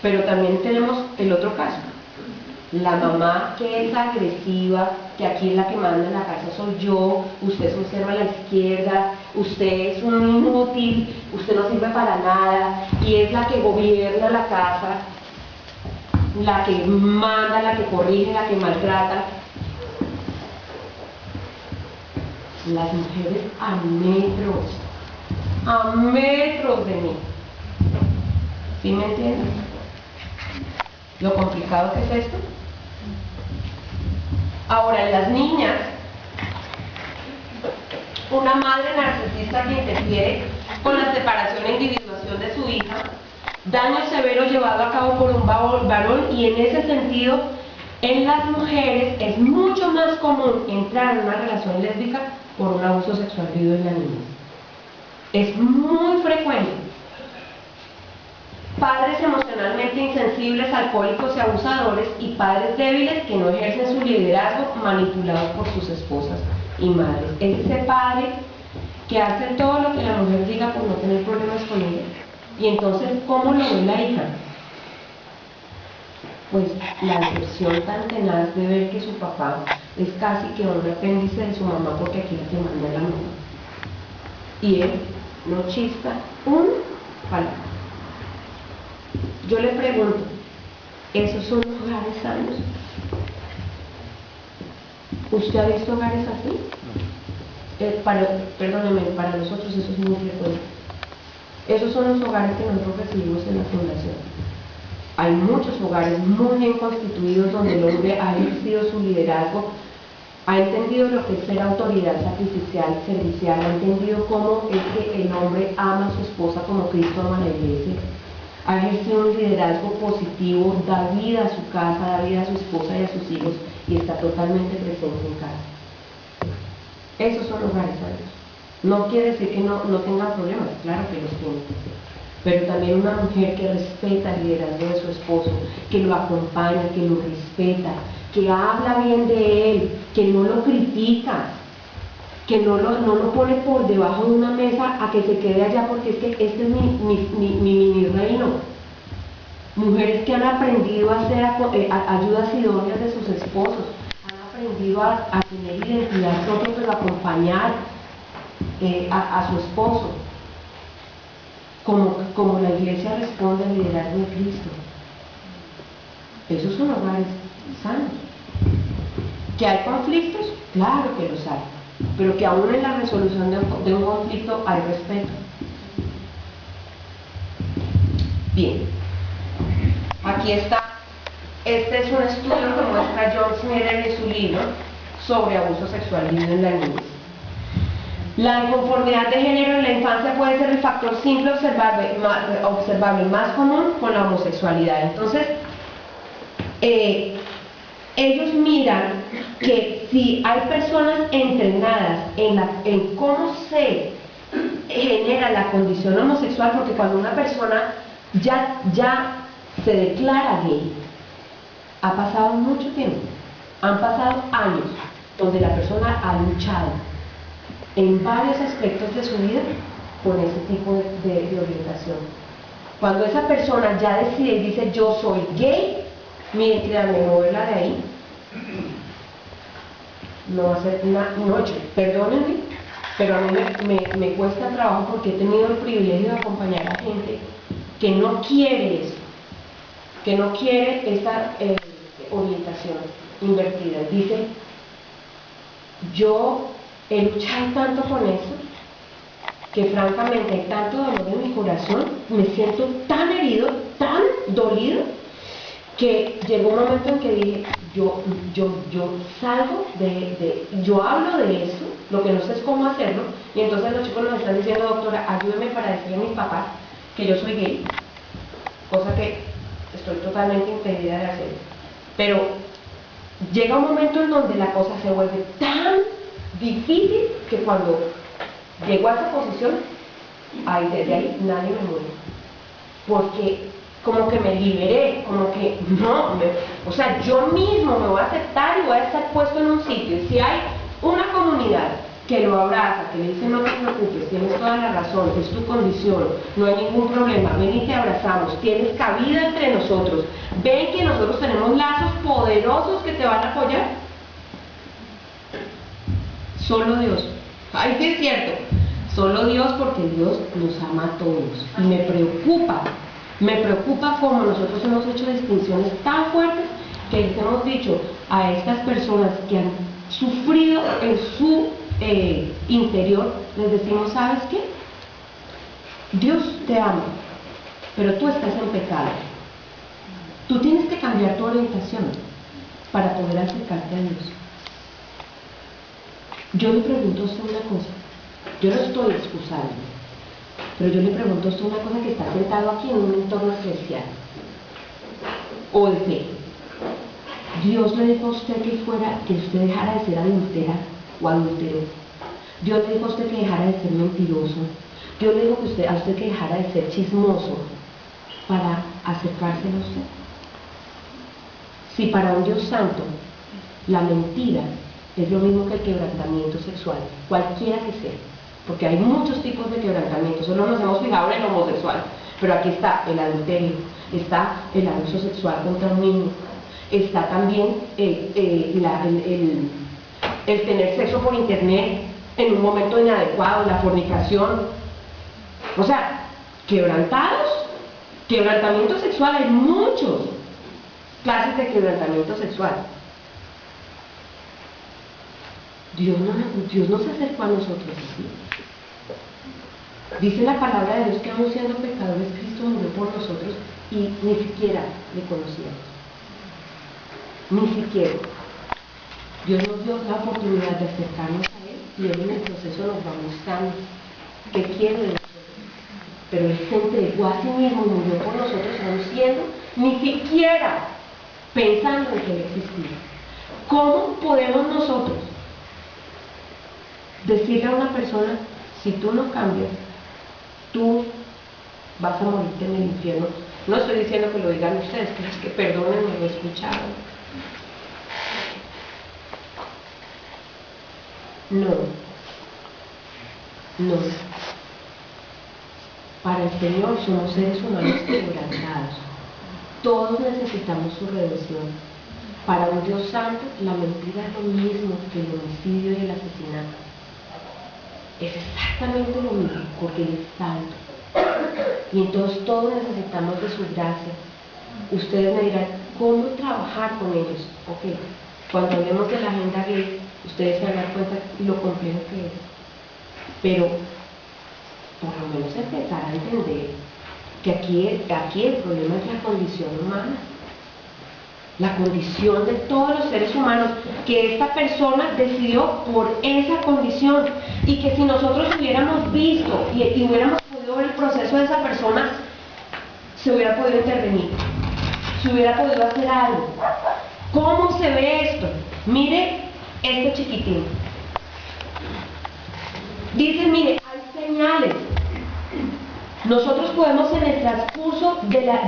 Pero también tenemos el otro caso. La mamá que es agresiva, que aquí es la que manda en la casa soy yo, usted es un cero a la izquierda, usted es un inútil, usted no sirve para nada, y es la que gobierna la casa, la que manda, la que corrige, la que maltrata. Las mujeres a metros de mí. ¿Sí me entienden? Lo complicado que es esto. Ahora, en las niñas, una madre narcisista que interfiere con la separación e individuación de su hija, daño severo llevado a cabo por un varón, y en ese sentido, en las mujeres es mucho más común entrar en una relación lésbica por un abuso sexual vivido en la niñez. Es muy frecuente. Padres emocionalmente insensibles, alcohólicos y abusadores, y padres débiles que no ejercen su liderazgo, manipulados por sus esposas y madres. Es ese padre que hace todo lo que la mujer diga por no tener problemas con ella. Y entonces, ¿cómo lo ve la hija? Pues la decepción tan tenaz de ver que su papá es casi que un apéndice de su mamá, porque aquí la que manda la mamá. Y él no chispa una palabra. Yo le pregunto, ¿esos son hogares sanos? ¿Usted ha visto hogares así? Perdóneme, para nosotros eso es muy frecuente. Esos son los hogares que nosotros recibimos en la fundación. Hay muchos hogares muy bien constituidos donde el hombre ha ejercido su liderazgo, ha entendido lo que es ser autoridad sacrificial, servicial, ha entendido cómo es que el hombre ama a su esposa como Cristo ama a la iglesia, ha ejercido un liderazgo positivo, da vida a su casa, da vida a su esposa y a sus hijos, y está totalmente presente en casa. Esos son hogares sanos. No quiere decir que no tengan problemas, claro que los tienen, pero también una mujer que respeta el liderazgo de su esposo, que lo acompaña, que lo respeta, que habla bien de él, que no lo critica, que no lo pone por debajo de una mesa a que se quede allá porque es que este es mi mini reino. Mujeres que han aprendido a hacer ayudas idóneas de sus esposos, han aprendido a tener identidad propia, pero acompañar a su esposo, como la iglesia responde al liderazgo de Cristo. Esos son hogares sanos. ¿Que hay conflictos? Claro que los hay, pero que aún en la resolución de un conflicto hay respeto. Bien, aquí está. Este es un estudio que muestra John Snyder en su libro sobre abuso sexual vivido en la niñez. La inconformidad de género en la infancia puede ser el factor simple observable más común con la homosexualidad. Entonces, ellos miran que si hay personas entrenadas en cómo se genera la condición homosexual, porque cuando una persona ya se declara gay, ha pasado mucho tiempo, han pasado años donde la persona ha luchado en varios aspectos de su vida con ese tipo de orientación. Cuando esa persona ya decide y dice yo soy gay, mi identidad me moverla de ahí, no va a ser perdónenme, pero a mí me cuesta trabajo porque he tenido el privilegio de acompañar a gente que no quiere eso, que no quiere esa orientación orientación invertida. Dice, yo he luchado tanto con eso, que francamente hay tanto dolor en mi corazón, me siento tan herido, tan dolido, que llegó un momento en que dije, yo salgo yo hablo de eso, lo que no sé es cómo hacerlo, y entonces los chicos nos están diciendo, doctora, ayúdeme para decirle a mis papás que yo soy gay, cosa que estoy totalmente impedida de hacer. Pero llega un momento en donde la cosa se vuelve tan difícil que cuando llego a esa posición, desde ahí nadie me mueve. Porque como que me liberé, como que o sea, yo mismo me voy a aceptar y voy a estar puesto en un sitio. Y si hay una comunidad que lo abraza, que le dice no te preocupes, tienes toda la razón, es tu condición, no hay ningún problema, ven y te abrazamos, tienes cabida entre nosotros, ven que nosotros tenemos lazos poderosos que te van a apoyar. Solo Dios. Ay, sí es cierto. Solo Dios, porque Dios nos ama a todos. Y me preocupa cómo nosotros hemos hecho distinciones tan fuertes que les hemos dicho a estas personas que han sufrido en su interior, les decimos, ¿sabes qué? Dios te ama, pero tú estás en pecado. Tú tienes que cambiar tu orientación para poder acercarte a Dios. Yo le pregunto a usted una cosa, yo no estoy excusando, pero yo le pregunto a usted una cosa que está sentado aquí en un entorno eclesial o de fe. Dios le dijo a usted que usted dejara de ser adúltera o adúltero. Dios le dijo a usted que dejara de ser mentiroso. Dios le dijo a usted que dejara de ser chismoso para acercarse a usted. Si para un Dios santo la mentira es lo mismo que el quebrantamiento sexual, cualquiera que sea, porque hay muchos tipos de quebrantamiento, solo nos hemos fijado en el homosexual, pero aquí está el adulterio, está el abuso sexual contra un niño, está también el tener sexo por internet en un momento inadecuado, la fornicación. O sea, quebrantamiento sexual, hay muchos clases de quebrantamiento sexual. Dios no se acercó a nosotros así. Dice la palabra de Dios que aún siendo pecadores, Cristo murió por nosotros y ni siquiera le conocíamos. Ni siquiera. Dios nos dio la oportunidad de acercarnos a Él y Él en el proceso nos va mostrando qué quiere de nosotros. Pero Él se entregó a sí mismo y murió por nosotros aún siendo ni siquiera pensando en que Él existía. ¿Cómo podemos nosotros decirle a una persona, si tú no cambias, tú vas a morirte en el infierno? No estoy diciendo que lo digan ustedes, pero es que perdónenme, lo escucharon. No. Para el Señor somos seres humanos quebrantados. Todos necesitamos su redención. Para un Dios santo, la mentira es lo mismo que el homicidio y el asesinato. Es exactamente lo mismo, porque Él es santo. Y entonces todos necesitamos de su gracia. Ustedes me dirán, ¿cómo trabajar con ellos? Ok, cuando hablemos de la agenda gay, ustedes se van a dar cuenta de lo complejo que es. Pero, por lo menos empezar a entender que aquí el problema es la condición humana. La condición de todos los seres humanos, que esta persona decidió por esa condición, y que si nosotros hubiéramos visto y hubiéramos podido ver el proceso de esa persona, se hubiera podido intervenir, se hubiera podido hacer algo. ¿Cómo se ve esto? Mire este chiquitín. Dice, mire, hay señales. Nosotros podemos en el transcurso de la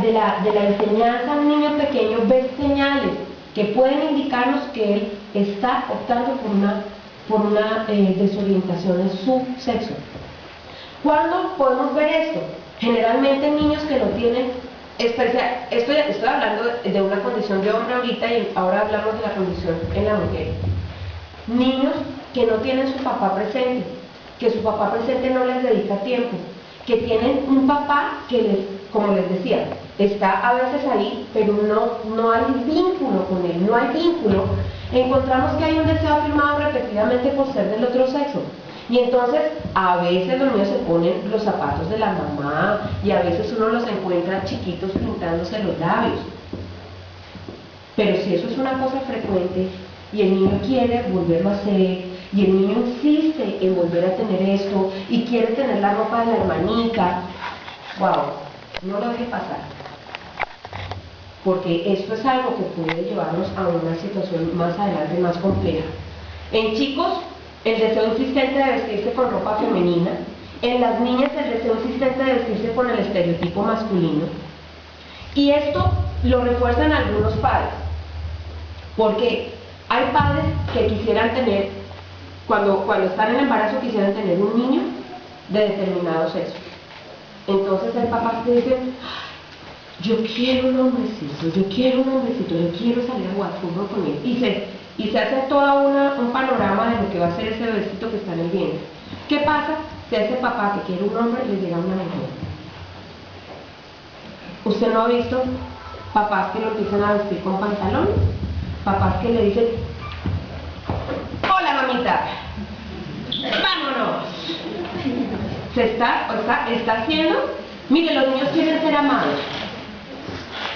enseñanza a un niño pequeño ver señales que pueden indicarnos que él está optando por una desorientación en su sexo. ¿Cuándo podemos ver esto? Generalmente en niños que no tienen especial. Estoy hablando de una condición de hombre ahorita y ahora hablamos de la condición en la mujer. Niños que no tienen su papá presente, que su papá presente no les dedica tiempo, que tienen un papá que como les decía, está a veces ahí, pero no hay vínculo con él, no hay vínculo, encontramos que hay un deseo afirmado repetidamente por ser del otro sexo. Y entonces a veces los niños se ponen los zapatos de la mamá y a veces uno los encuentra chiquitos pintándose los labios. Pero si eso es una cosa frecuente y el niño quiere volverlo a hacer y el niño insiste en volver a tener esto y quiere tener la ropa de la hermanita, wow, no lo deje pasar. Porque esto es algo que puede llevarnos a una situación más adelante más compleja. En chicos, el deseo insistente de vestirse con ropa femenina. En las niñas, el deseo insistente de vestirse con el estereotipo masculino. Y esto lo refuerzan algunos padres. Porque hay padres que quisieran tener, cuando están en embarazo, quisieran tener un niño de determinado sexo. Entonces hay papás que dicen, yo quiero un hombrecito, yo quiero salir a jugar fútbol con él. Y se hace todo un panorama de lo que va a ser ese bebecito que está en el vientre. ¿Qué pasa si a ese papá que quiere un hombre le llega una mujer? ¿Usted no ha visto papás que lo empiezan a vestir con pantalones? Papás que le dicen, hola mamita, vámonos. Se está haciendo, mire, los niños quieren ser amados.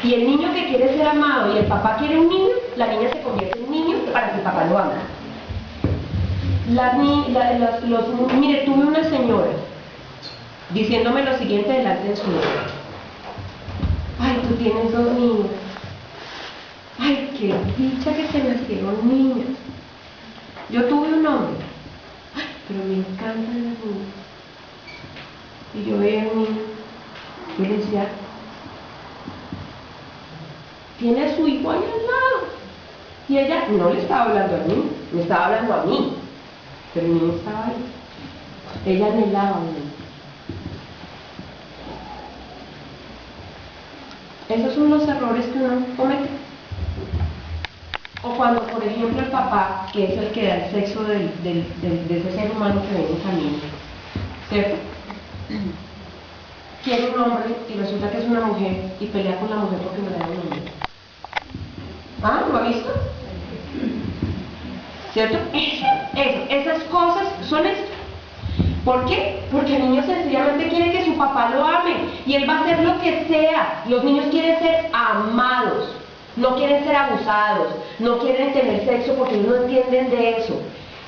Y el niño que quiere ser amado y el papá quiere un niño, la niña se convierte en niño para que el papá lo ame. Mire, tuve una señora diciéndome lo siguiente delante de su hija. Ay, tú tienes 2 niños. Ay, qué dicha que se nacieron niñas. Yo tuve un hombre. Ay, pero me encantan las niñas. Y yo veía a un niño. Yo le decía, tiene a su hijo ahí al lado. Y ella no le estaba hablando a mí, me estaba hablando a mí. Pero el niño estaba ahí. Ella anhelaba a un niño. Esos son los errores que uno comete. O cuando, por ejemplo, el papá, que es el que da el sexo de ese ser humano que ven en camino, ¿cierto? Quiere un hombre y resulta que es una mujer y pelea con la mujer porque no le da un hombre. ¿Ah? ¿Lo ha visto? ¿Cierto? Esas cosas son esto. ¿Por qué? Porque el niño sencillamente quiere que su papá lo ame y él va a hacer lo que sea. Los niños quieren ser amados, no quieren ser abusados, no quieren tener sexo porque ellos no entienden de eso.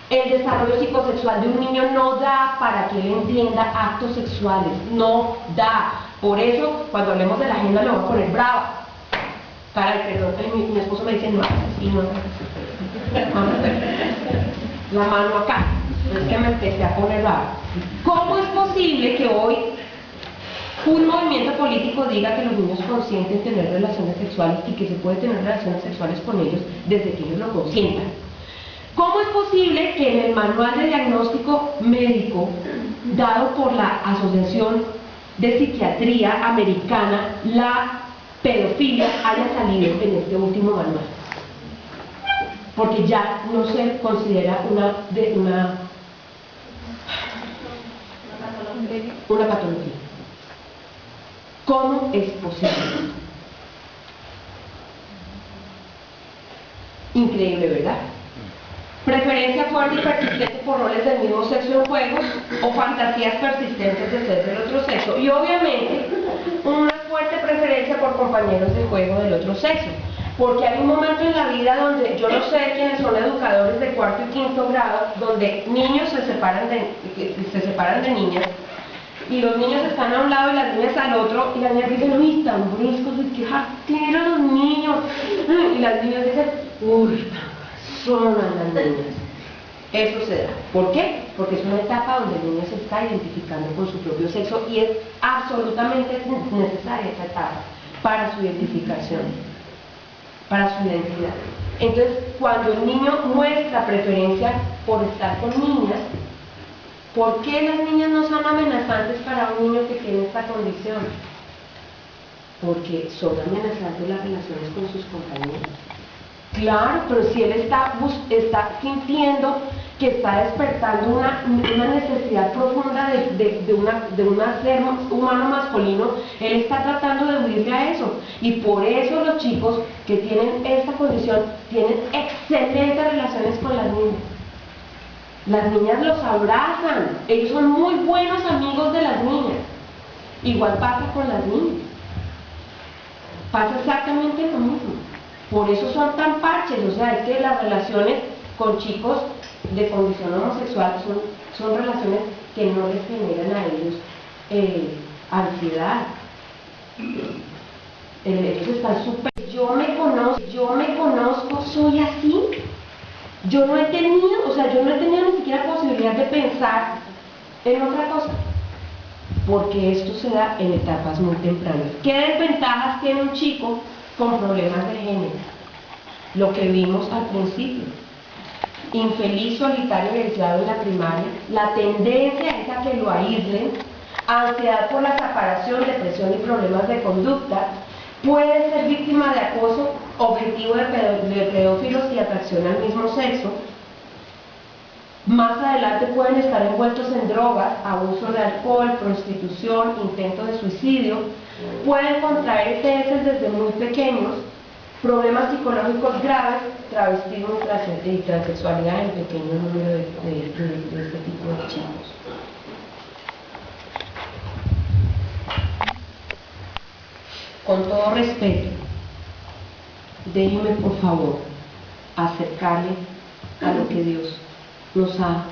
El desarrollo psicosexual de un niño no da para que él entienda actos sexuales, no da. Por eso, cuando hablemos de la agenda, lo voy a poner brava. Caray, perdón, mi esposo me dice, no hagas así, no hagas así. Vamos a ver. La mano acá. Es que me empecé a poner brava. ¿Cómo es posible que hoy un movimiento político diga que los niños consienten tener relaciones sexuales y que se puede tener relaciones sexuales con ellos desde que ellos lo consientan? ¿Cómo es posible que en el manual de diagnóstico médico dado por la Asociación de Psiquiatría Americana, la pedofilia haya salido en este último manual? Porque ya no se considera una patología. ¿Cómo es posible? Increíble, ¿verdad? Preferencia fuerte y persistente por roles del mismo sexo en juego o fantasías persistentes de ser del otro sexo. Y obviamente una fuerte preferencia por compañeros de juego del otro sexo. Porque hay un momento en la vida donde, yo no sé quiénes son educadores de 4º y 5º grado, donde niños se separan de niñas, y los niños están a un lado y las niñas al otro, y las niñas dicen, uy, tan bruscos, es que tienen los niños, y las niñas dicen, uy, son las niñas. Eso se da. ¿Por qué? Porque es una etapa donde el niño se está identificando con su propio sexo y es absolutamente necesaria esa etapa para su identificación, para su identidad. Entonces, cuando el niño muestra preferencia por estar con niñas, ¿por qué las niñas no son amenazantes para un niño que tiene esta condición? Porque son amenazantes las relaciones con sus compañeros. Claro, pero si él está sintiendo que está despertando una necesidad profunda de un ser humano masculino, él está tratando de huirle a eso. Y por eso los chicos que tienen esta condición tienen excelentes relaciones con las niñas. Las niñas los abrazan, ellos son muy buenos amigos de las niñas. Igual pasa con las niñas. Pasa exactamente lo mismo. Por eso son tan parches, o sea, es que las relaciones con chicos de condición homosexual son relaciones que no les generan a ellos ansiedad. Ellos están súper... Yo me conozco, soy así. Yo no he tenido ni siquiera posibilidad de pensar en otra cosa. Porque esto se da en etapas muy tempranas. ¿Qué desventajas tiene un chico con problemas de género? Lo que vimos al principio: infeliz, solitario y aislado en la primaria, la tendencia es a que lo aíslen, ansiedad por la separación, depresión y problemas de conducta, puede ser víctima de acoso, objetivo de pedófilos y atracción al mismo sexo. Más adelante pueden estar envueltos en drogas, abuso de alcohol, prostitución, intento de suicidio, pueden contraer ETS desde muy pequeños, problemas psicológicos graves, travestismo y transexualidad en pequeño número de este tipo de chicos. Con todo respeto, déjeme por favor acercarle a lo que Dios nos ha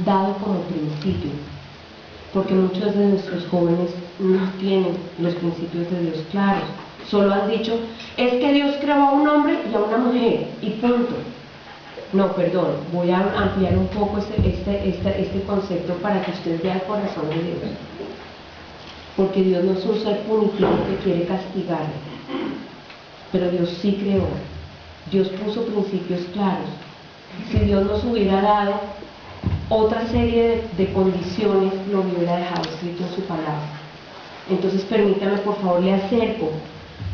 dado como principio, porque muchos de nuestros jóvenes no tienen los principios de Dios claros, solo han dicho, es que Dios creó a un hombre y a una mujer, y punto. No, perdón, voy a ampliar un poco este concepto para que usted vea el corazón de Dios, porque Dios no es un ser punitivo que quiere castigarle, pero Dios sí creó, Dios puso principios claros. Si Dios nos hubiera dado otra serie de condiciones, lo hubiera dejado escrito en su palabra. Entonces permítame, por favor, le acerco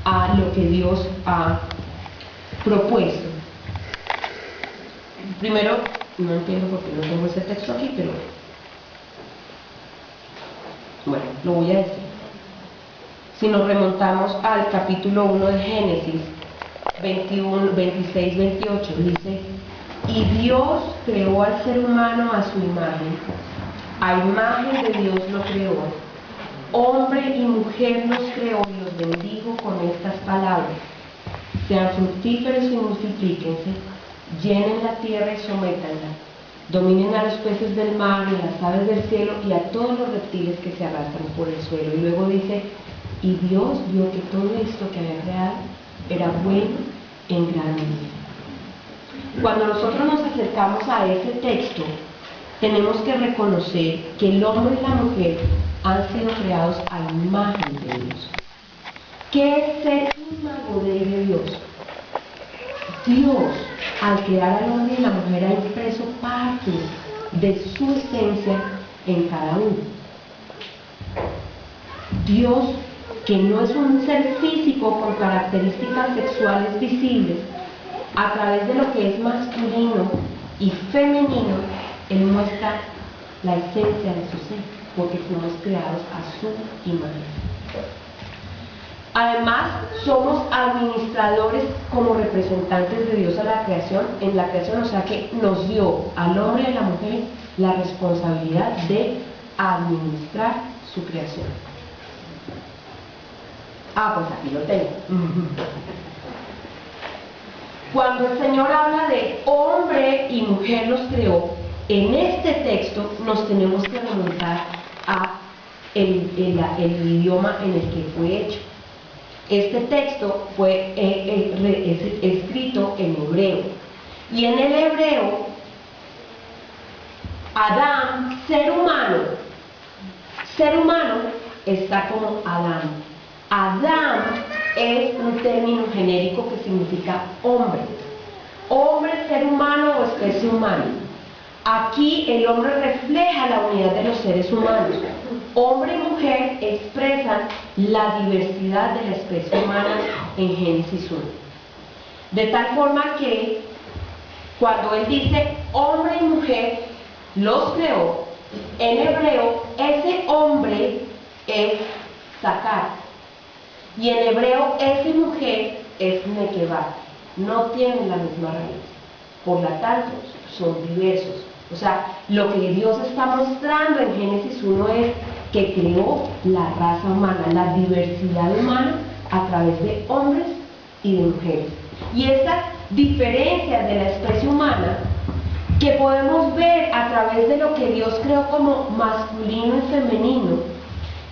a lo que Dios ha propuesto. Primero, no entiendo por qué no tengo ese texto aquí, pero bueno, lo voy a decir. Si nos remontamos al capítulo 1 de Génesis 21, 26, 28, dice: y Dios creó al ser humano a su imagen, a imagen de Dios lo creó, hombre y mujer los creó y los bendijo con estas palabras: sean fructíferos y multiplíquense, llenen la tierra y sométanla, dominen a los peces del mar y a las aves del cielo y a todos los reptiles que se arrastran por el suelo. Y luego dice: y Dios vio que todo esto que había creado era bueno en gran medida. Cuando nosotros nos acercamos a ese texto, tenemos que reconocer que el hombre y la mujer han sido creados a imagen de Dios. ¿Qué es ser imagen de Dios? Dios, al crear al hombre y la mujer, ha impreso parte de su esencia en cada uno. Dios, que no es un ser físico con características sexuales visibles, a través de lo que es masculino y femenino, Él muestra la esencia de su ser, porque fuimos creados a su imagen. Además, somos administradores como representantes de Dios a la creación, en la creación, o sea que nos dio al hombre y a la mujer la responsabilidad de administrar su creación. Pues aquí lo tengo. Cuando el Señor habla de hombre y mujer los creó, en este texto nos tenemos que remontar a el idioma en el que fue hecho. Este texto fue escrito en hebreo, y en el hebreo, Adán, ser humano está como Adán. Adán es un término genérico que significa hombre. Hombre, ser humano o especie humana. Aquí el hombre refleja la unidad de los seres humanos. Hombre y mujer expresan la diversidad de la especie humana en Génesis 1. De tal forma que cuando él dice hombre y mujer los creó, en hebreo ese hombre es Sacar y en hebreo esa mujer es Nekebá. No tienen la misma raíz, por lo tanto son diversos. O sea, lo que Dios está mostrando en Génesis 1 es que creó la raza humana, la diversidad humana a través de hombres y de mujeres. Y esas diferencias de la especie humana que podemos ver a través de lo que Dios creó como masculino y femenino,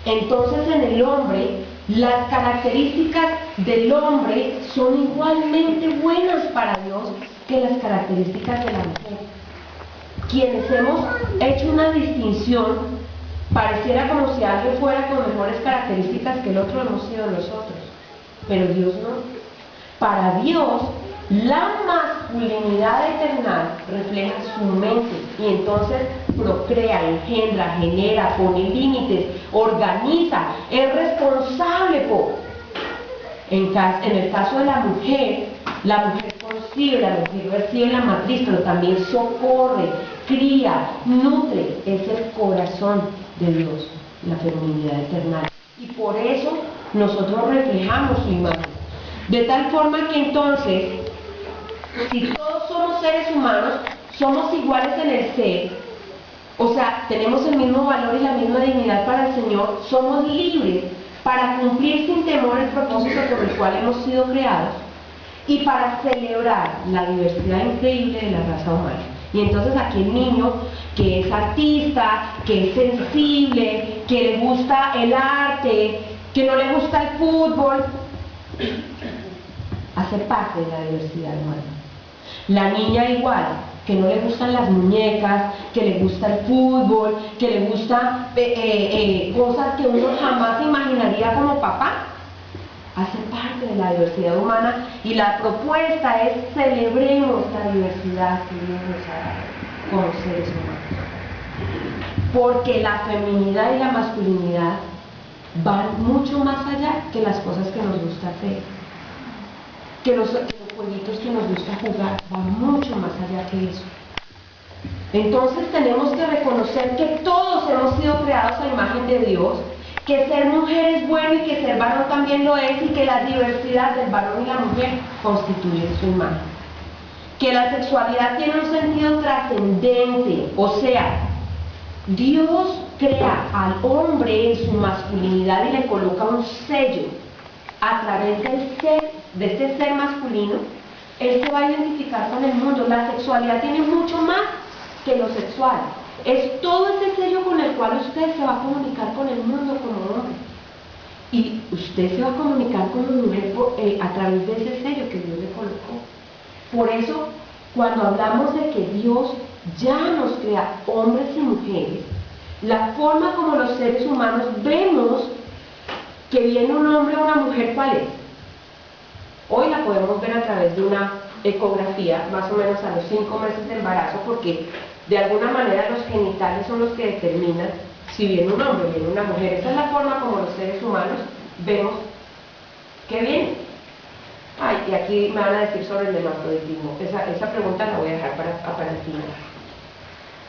entonces en el hombre, las características del hombre son igualmente buenas para Dios que las características de la mujer. Quienes hemos hecho una distinción, pareciera como si alguien fuera con mejores características que el otro, hemos sido nosotros, pero Dios no. Para Dios, la masculinidad eterna refleja su mente y entonces procrea, engendra, genera, pone límites, organiza, es responsable por. En el caso de la mujer concibe, la mujer recibe la matriz, pero también socorre, cría, nutre, es el corazón de Dios, la feminidad eterna. Y por eso nosotros reflejamos su imagen. De tal forma que entonces, si todos somos seres humanos, somos iguales en el ser, o sea, tenemos el mismo valor y la misma dignidad para el Señor, somos libres para cumplir sin temor el propósito por el cual hemos sido creados y para celebrar la diversidad increíble de la raza humana. Y entonces aquí el niño que es artista, que es sensible, que le gusta el arte, que no le gusta el fútbol, hace parte de la diversidad humana. La niña igual, que no le gustan las muñecas, que le gusta el fútbol, que le gusta cosas que uno jamás imaginaría como papá, hace parte de la diversidad humana y la propuesta es celebremos la diversidad que Dios nos ha dado como seres humanos. Porque la feminidad y la masculinidad van mucho más allá que las cosas que nos gusta hacer. Que los jueguitos que nos gusta jugar van mucho más allá que eso. Entonces tenemos que reconocer que todos hemos sido creados a imagen de Dios, que ser mujer es bueno y que ser varón también lo es, y que la diversidad del varón y la mujer constituye su imagen. Que la sexualidad tiene un sentido trascendente, o sea, Dios crea al hombre en su masculinidad y le coloca un sello a través del ser, de ese ser masculino. Él se va a identificar con el mundo. La sexualidad tiene mucho más que lo sexual. Es todo ese sello con el cual usted se va a comunicar con el mundo como hombre. Y usted se va a comunicar como mujer a través de ese sello que Dios le colocó. Por eso, cuando hablamos de que Dios ya nos crea hombres y mujeres, la forma como los seres humanos vemos que viene un hombre o una mujer, ¿cuál es? Hoy la podemos ver a través de una ecografía, más o menos a los 5 meses de embarazo, porque de alguna manera los genitales son los que determinan si viene un hombre o viene una mujer. Esa es la forma como los seres humanos vemos que viene. Ay, y aquí me van a decir sobre el hermafroditismo. Esa pregunta la voy a dejar para el final.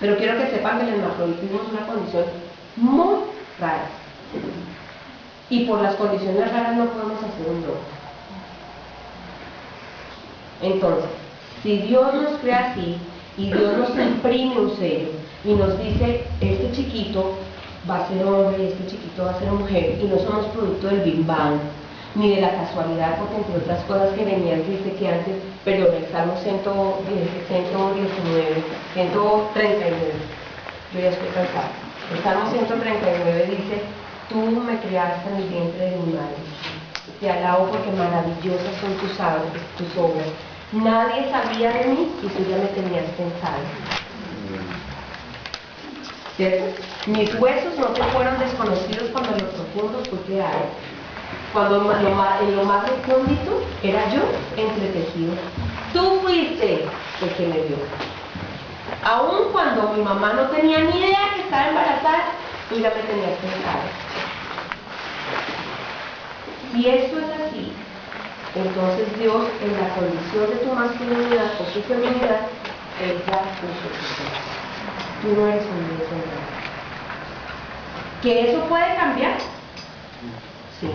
Pero quiero que sepan que el hermafroditismo es una condición muy rara. Y por las condiciones raras no podemos hacer un loco. Entonces, si Dios nos crea así, y Dios nos imprime un sello, y nos dice, este chiquito va a ser hombre, y este chiquito va a ser mujer, y no somos producto del Big Bang, ni de la casualidad, porque entre otras cosas que venían, dice que antes, perdón, el Salmo 119, 139, yo ya estoy cansada, el Salmo 139 dice, tú me creaste en el vientre de mi madre, te alabo porque maravillosas son tus obras, nadie sabía de mí y tú ya me tenías pensado. ¿Cierto? Mis huesos no te fueron desconocidos cuando en lo profundo fui creado. Cuando en lo más recóndito era yo entretejido. Tú fuiste el que me dio. Aun cuando mi mamá no tenía ni idea que estaba embarazada, tú ya me tenías pensado. Si esto es así, entonces Dios en la condición de tu masculinidad o tu feminidad, Él ya puso tu ser. Tú no eres un Dios de nada. ¿Que eso puede cambiar? Sí.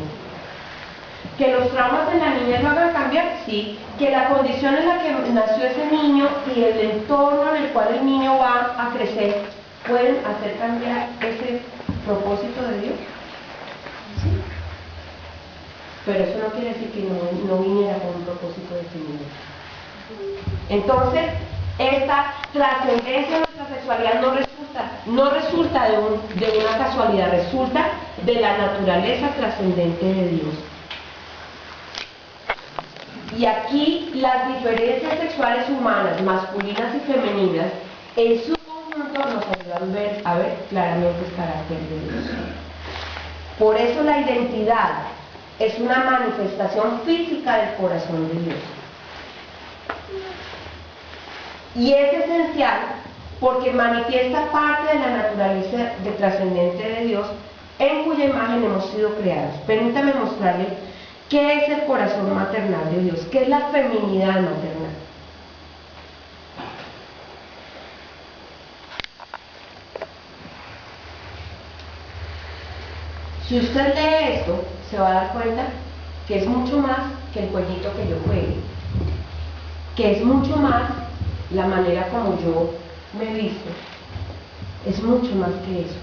¿Que los traumas de la niña lo hagan cambiar? Sí. ¿Que la condición en la que nació ese niño y el entorno en el cual el niño va a crecer pueden hacer cambiar ese propósito de Dios? Sí. Pero eso no quiere decir que no viniera con un propósito definido. Entonces, esta trascendencia de nuestra sexualidad no resulta de una casualidad, resulta de la naturaleza trascendente de Dios. Y aquí las diferencias sexuales humanas, masculinas y femeninas, en su conjunto nos ayudan a ver claramente el carácter de Dios. Por eso la identidad es una manifestación física del corazón de Dios. Y es esencial porque manifiesta parte de la naturaleza trascendente de Dios en cuya imagen hemos sido creados. Permítame mostrarles qué es el corazón maternal de Dios, qué es la feminidad maternal. Si usted lee esto, se va a dar cuenta que es mucho más que el cuellito que yo juegue, que es mucho más la manera como yo me visto, es mucho más que eso.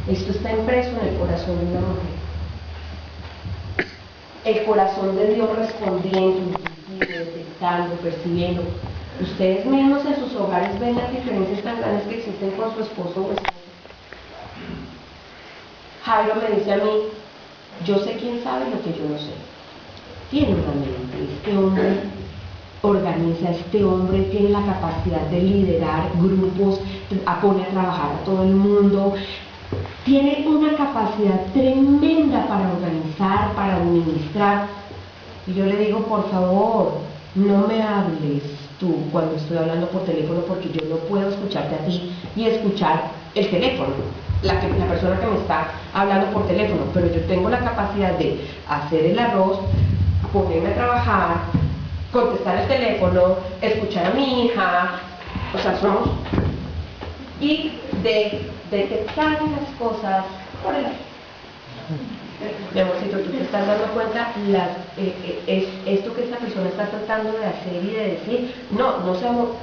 Esto está impreso en el corazón de una mujer. El corazón de Dios respondiendo, detectando, percibiendo. Ustedes mismos en sus hogares ven las diferencias tan grandes que existen con su esposo o esposa. Jairo me dice a mí, yo sé quién sabe lo que yo no sé. Tiene una mente, este hombre organiza, este hombre tiene la capacidad de liderar grupos, pone a trabajar a todo el mundo, tiene una capacidad tremenda para organizar, para administrar. Y yo le digo, por favor, no me hables tú cuando estoy hablando por teléfono, porque yo no puedo escucharte a ti y escuchar el teléfono, la persona que me está hablando por teléfono, pero yo tengo la capacidad de hacer el arroz, ponerme a trabajar, contestar el teléfono, escuchar a mi hija, o sea, somos, y de detectar las cosas por el aire. Mi amorcito, tú te estás dando cuenta esto que esta persona está tratando de hacer y de decir, no se ha movido,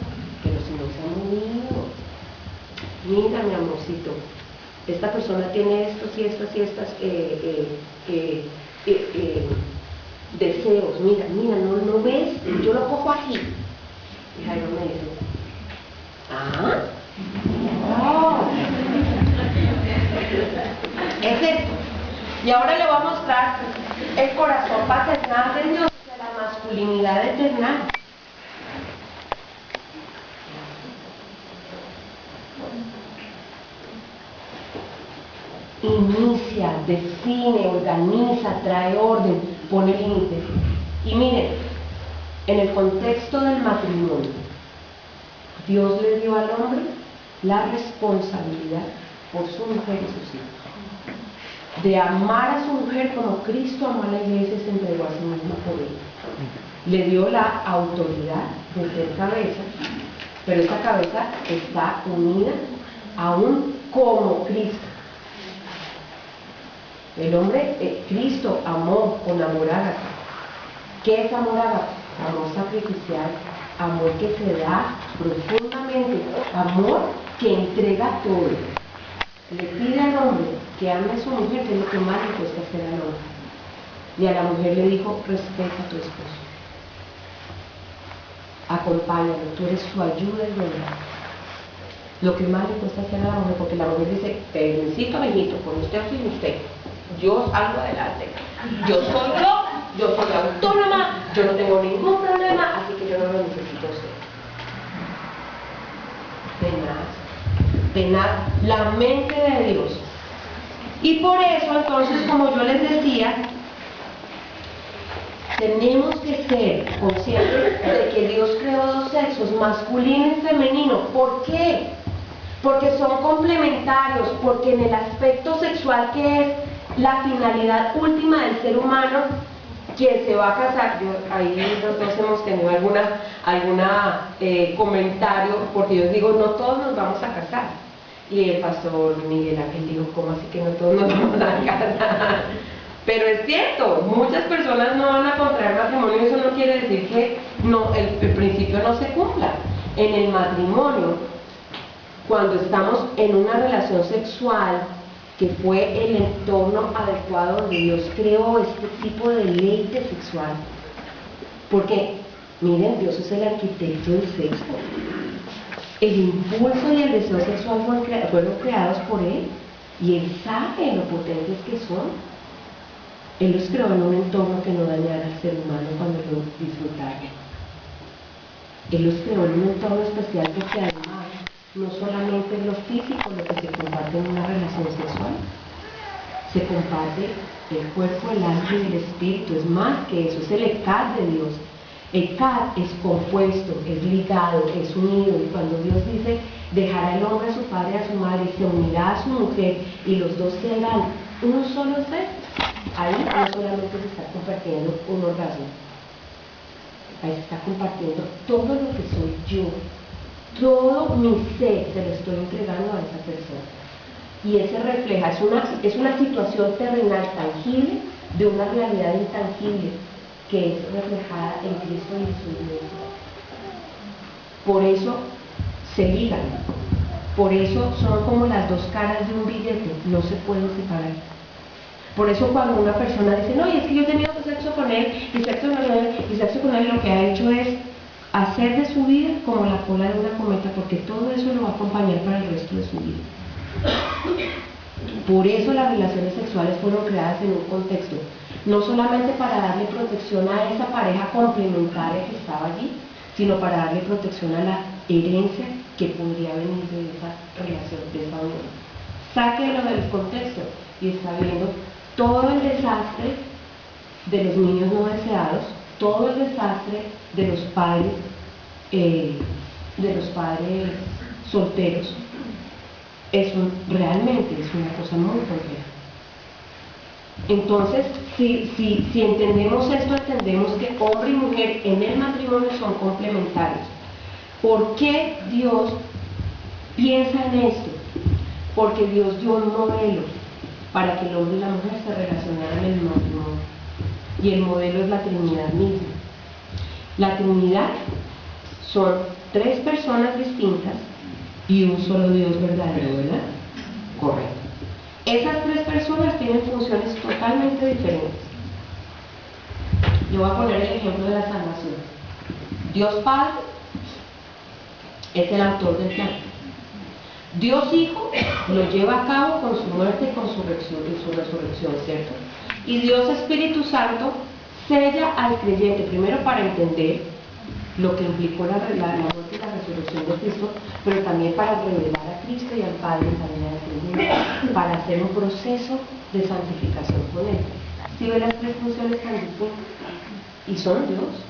pero si no se ha movido, mira mi amorcito, esta persona tiene estos y estas y estas deseos, mira, no ves, yo lo cojo aquí. Y Jairo me dice, es esto. Y ahora le voy a mostrar el corazón paternal de Dios, de la masculinidad eterna. Inicia, define, organiza, trae orden, pone límites. Y miren, en el contexto del matrimonio, Dios le dio al hombre la responsabilidad por su mujer y sus hijos, de amar a su mujer como Cristo amó a la iglesia y se entregó a sí mismo por ella. Le dio la autoridad de ser cabeza, pero esta cabeza está unida aún como Cristo. El hombre, Cristo amó con amor ágape. ¿Qué es amor ágape? Amor sacrificial, amor que se da profundamente, amor que entrega todo. Le pide al hombre que ame a su mujer, que es lo que más le cuesta hacer al hombre. Y a la mujer le dijo, respeta a tu esposo. Acompáñalo, tú eres su ayuda y verdad. Lo que más le cuesta hacer a la mujer, porque la mujer dice, necesito bendito, con usted o sin usted. Yo salgo adelante. Yo soy autónoma, yo no tengo ningún problema, así que yo no lo necesito a usted. Tenaz, la mente de Dios. Y por eso, entonces, como yo les decía, tenemos que ser conscientes de que Dios creó dos sexos, masculino y femenino. ¿Por qué? Porque son complementarios, porque en el aspecto sexual, que es la finalidad última del ser humano, quien se va a casar, ahí nosotros hemos tenido alguna comentario, porque yo digo, no todos nos vamos a casar. Y el pastor Miguel Ángel dijo, ¿cómo así que no todos nos vamos a casar? Pero es cierto, muchas personas no van a contraer matrimonio, eso no quiere decir que el principio no se cumpla. En el matrimonio, cuando estamos en una relación sexual, que fue el entorno adecuado donde Dios creó este tipo de deleite sexual. Porque, miren, Dios es el arquitecto del sexo. El impulso y el deseo sexual fueron creados por Él, y Él sabe lo potentes que son. Él los creó en un entorno que no dañara al ser humano cuando lo disfrutara. Él los creó en un entorno especial porque además no solamente es lo físico lo que se comparte en una relación sexual, se comparte el cuerpo, el alma y el espíritu. Es más que eso, es el ECAD de Dios. ECAD es compuesto, es ligado, es unido, y cuando Dios dice dejará el hombre a su padre y a su madre y se unirá a su mujer y los dos serán un solo ser, ahí no solamente se está compartiendo un orgasmo, ahí se está compartiendo todo lo que soy yo. Todo mi ser se lo estoy entregando a esa persona. Y ese refleja, es una situación terrenal tangible de una realidad intangible que es reflejada en Cristo y en su iglesia. Por eso se ligan, por eso son como las dos caras de un billete, no se pueden separar. Por eso cuando una persona dice, no, y es que yo he tenido sexo con él, y sexo con él, y sexo con él, lo que ha hecho es hacer de su vida como la cola de una cometa, porque todo eso lo va a acompañar para el resto de su vida. Por eso las relaciones sexuales fueron creadas en un contexto, no solamente para darle protección a esa pareja complementaria que estaba allí, sino para darle protección a la herencia que podría venir de esa relación, de esa unión. Sáquelo del contexto y está viendo todo el desastre de los niños no deseados, todo el desastre de los padres solteros. Eso realmente es una cosa muy compleja. Entonces, si entendemos esto, entendemos que hombre y mujer en el matrimonio son complementarios. ¿Por qué Dios piensa en esto? Porque Dios dio un modelo para que el hombre y la mujer se relacionaran en el matrimonio. Y el modelo es la Trinidad misma. La Trinidad son tres personas distintas y un solo Dios verdadero, ¿verdad? Correcto. Esas tres personas tienen funciones totalmente diferentes. Yo voy a poner el ejemplo de la salvación. Dios Padre es el autor del plan. Dios Hijo lo lleva a cabo con su muerte y con su resurrección, ¿cierto? Y Dios Espíritu Santo sella al creyente, primero para entender lo que implicó la muerte y la resurrección de Cristo, pero también para revelar a Cristo y al Padre también al creyente, para hacer un proceso de santificación con Él. ¿Sí ven las tres funciones tan distintas? Y son Dios.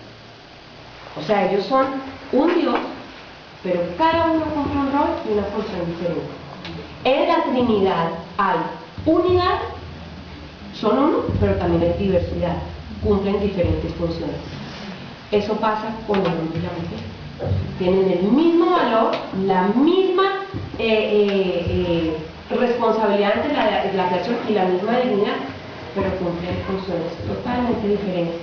O sea, ellos son un Dios, pero cada uno cumple un rol y una función diferente. En la Trinidad hay unidad, son uno, pero también hay diversidad, cumplen diferentes funciones. Eso pasa con el hombre y la mujer. Tienen el mismo valor, la misma responsabilidad ante la creación y la misma dignidad, pero cumplen funciones totalmente diferentes.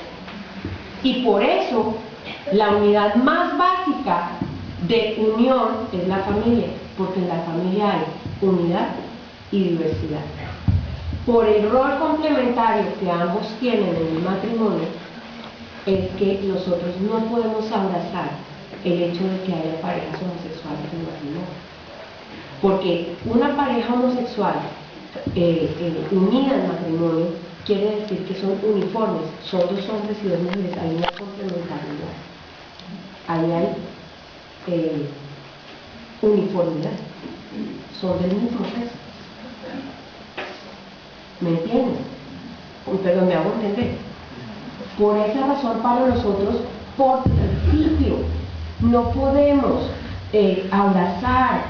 Y por eso, la unidad más básica de unión es la familia, porque en la familia hay unidad y diversidad. Por el rol complementario que ambos tienen en el matrimonio, es que nosotros no podemos abrazar el hecho de que haya parejas homosexuales en el matrimonio. Porque una pareja homosexual unida en matrimonio quiere decir que son uniformes, son dos hombres y dos mujeres, hay una complementariedad. Ahí hay uniformidad, son del mismo sexo. ¿Me entienden? Perdón, me hago entender. Por esa razón, para nosotros, por principio, no podemos abrazar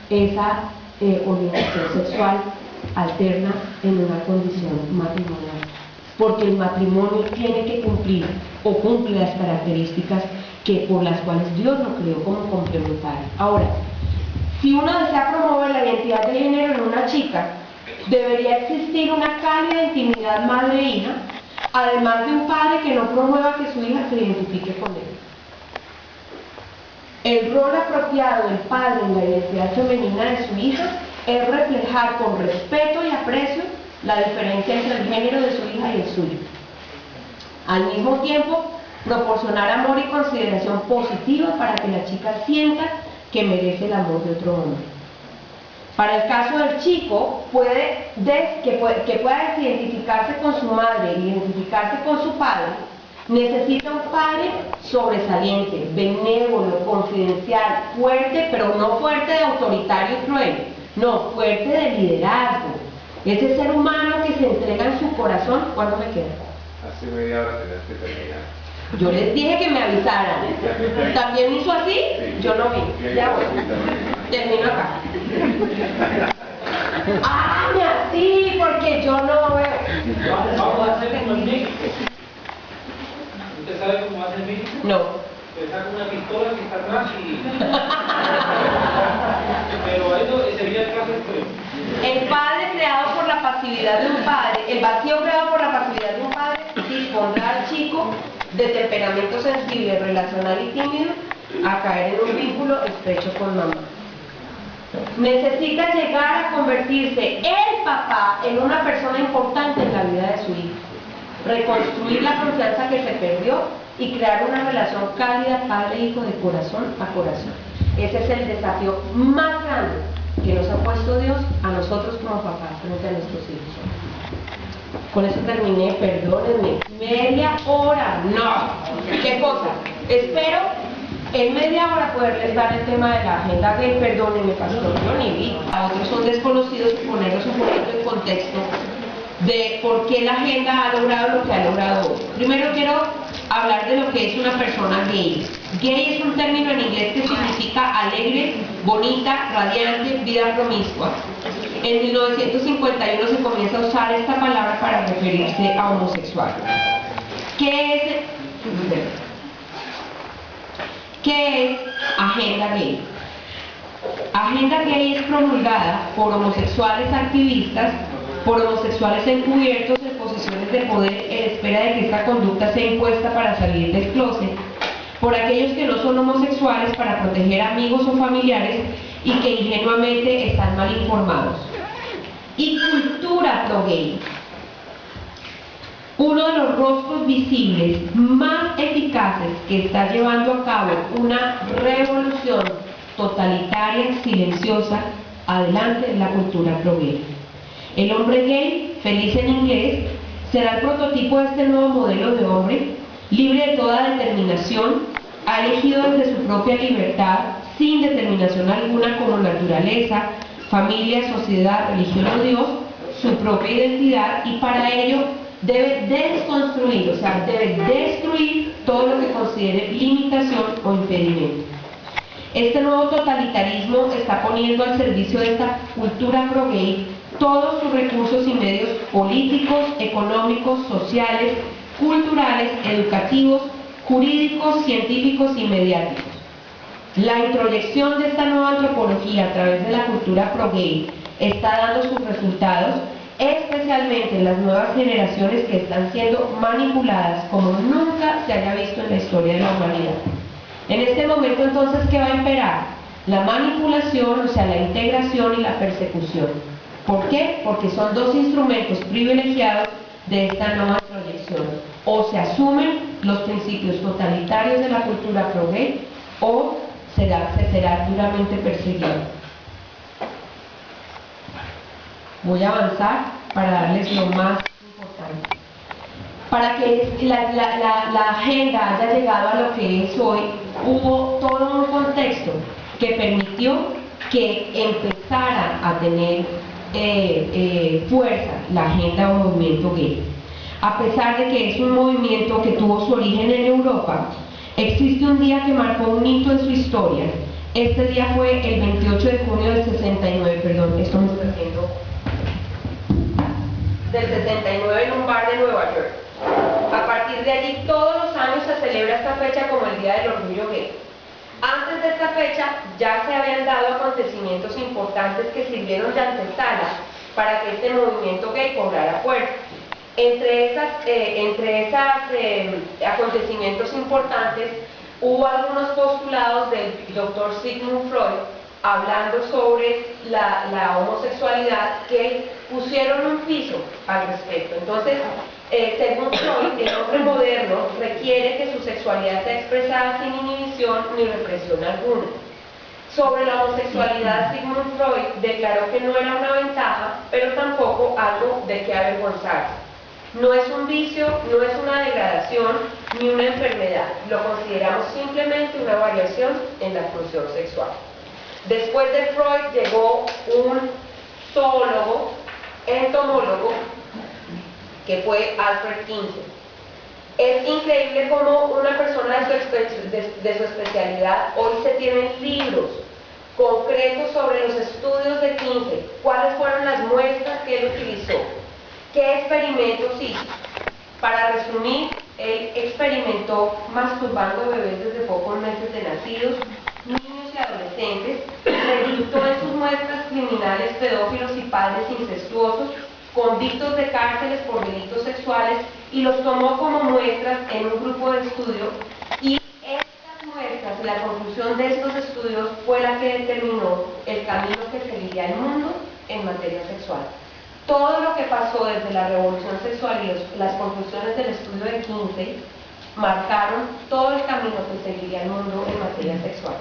esa orientación sexual alterna en una condición matrimonial. porque el matrimonio tiene que cumplir o cumple las características por las cuales Dios lo creó como complementario. Ahora, si uno desea promover la identidad de género en una chica, debería existir una cálida intimidad madre-hija, además de un padre que no promueva que su hija se identifique con él. El rol apropiado del padre en la identidad femenina de su hija es reflejar con respeto y aprecio la diferencia entre el género de su hija y el suyo. Al mismo tiempo, proporcionar amor y consideración positiva para que la chica sienta que merece el amor de otro hombre. Para el caso del chico, que pueda identificarse con su madre y identificarse con su padre, necesita un padre sobresaliente, benévolo, confidencial, fuerte, pero no fuerte de autoritario y cruel, no, fuerte de liderazgo. Ese ser humano que se entrega en su corazón. ¿Cuándo me queda? Hace media hora tenías que terminar. Yo les dije que me avisaran. ¿También hizo así? Sí. Yo no vi. Ya voy. Termino acá. ¡Ah, así! Porque yo no veo. Vamos a hacer como el México. ¿Usted sabe cómo hace el México? No. Le saca una pistola que está atrás y... Pero eso sería el caso extremo. El padre creado por la pasividad de un padre, el vacío creado por la pasividad de un padre, dispondrá al chico de temperamento sensible, relacional y tímido a caer en un vínculo estrecho con mamá. Necesita llegar a convertirse el papá en una persona importante en la vida de su hijo, reconstruir la confianza que se perdió y crear una relación cálida padre-hijo de corazón a corazón. Ese es el desafío más grande que nos ha puesto Dios a nosotros como papás frente a nuestros hijos. Con eso terminé, perdónenme. Media hora, no. ¿Qué cosa? Espero en media hora poderles dar el tema de la agenda gay. Perdónenme, pastor, yo ni vi. A otros son desconocidos y ponerlos un poquito en contexto de por qué la agenda ha logrado lo que ha logrado hoy. Primero quiero hablar de lo que es una persona gay. Gay es un término en inglés que significa alegre, bonita, radiante, vida promiscua. En 1951 se comienza a usar esta palabra para referirse a homosexual. ¿Qué es agenda gay? Agenda gay es promulgada por homosexuales activistas, por homosexuales encubiertos en posiciones de poder en espera de que esta conducta sea impuesta para salir del closet, por aquellos que no son homosexuales para proteger amigos o familiares y que ingenuamente están mal informados. Y cultura pro-gay. Uno de los rostros visibles más eficaces que está llevando a cabo una revolución totalitaria, silenciosa, adelante en la cultura pro-gay. El hombre gay, feliz en inglés, será el prototipo de este nuevo modelo de hombre, libre de toda determinación, ha elegido desde su propia libertad, sin determinación alguna como naturaleza, familia, sociedad, religión o Dios, su propia identidad, y para ello debe desconstruir, o sea, debe destruir todo lo que considere limitación o impedimento. Este nuevo totalitarismo está poniendo al servicio de esta cultura pro-gay todos sus recursos y medios políticos, económicos, sociales, culturales, educativos, jurídicos, científicos y mediáticos. La introyección de esta nueva antropología a través de la cultura pro-gay está dando sus resultados, especialmente en las nuevas generaciones que están siendo manipuladas como nunca se haya visto en la historia de la humanidad. En este momento, entonces, ¿qué va a imperar? La manipulación, o sea, la integración y la persecución. ¿Por qué? Porque son dos instrumentos privilegiados de esta nueva proyección. O se asumen los principios totalitarios de la cultura pro-gay o se será duramente perseguido. Voy a avanzar para darles lo más importante. Para que la agenda haya llegado a lo que es hoy, hubo todo un contexto que permitió que empezara a tener fuerza la agenda o movimiento gay. A pesar de que es un movimiento que tuvo su origen en Europa, existe un día que marcó un hito en su historia. Este día fue el 28 de junio del 69, perdón, esto me está haciendo, del 69 en un bar de Nueva Nueva York. A partir de allí, todos los años se celebra esta fecha como el Día del Orgullo Gay. Antes de esta fecha ya se habían dado acontecimientos importantes que sirvieron de antesala para que este movimiento gay cobrara fuerza. Entre esos acontecimientos importantes hubo algunos postulados del Dr. Sigmund Freud hablando sobre la homosexualidad que pusieron un piso al respecto. Entonces, según Freud, el hombre moderno requiere que su sexualidad sea expresada sin inhibición ni represión alguna. Sobre la homosexualidad, Sigmund Freud declaró que no era una ventaja, pero tampoco algo de que avergonzarse. No es un vicio, no es una degradación, ni una enfermedad. Lo consideramos simplemente una variación en la función sexual. Después de Freud llegó un zoólogo, entomólogo, que fue Alfred Kinsey. Es increíble cómo una persona de su especialidad, hoy se tienen libros concretos sobre los estudios de Kinsey, cuáles fueron las muestras que él utilizó, qué experimentos hizo. Para resumir, él experimentó masturbando bebés desde pocos meses de nacidos, niños y adolescentes, reclutó en sus muestras criminales, pedófilos y padres incestuosos, convictos de cárceles por delitos sexuales, y los tomó como muestras en un grupo de estudio, y estas muestras y la conclusión de estos estudios fue la que determinó el camino que seguiría el mundo en materia sexual. Todo lo que pasó desde la revolución sexual y las conclusiones del estudio de Kinsey marcaron todo el camino que seguiría el mundo en materia sexual.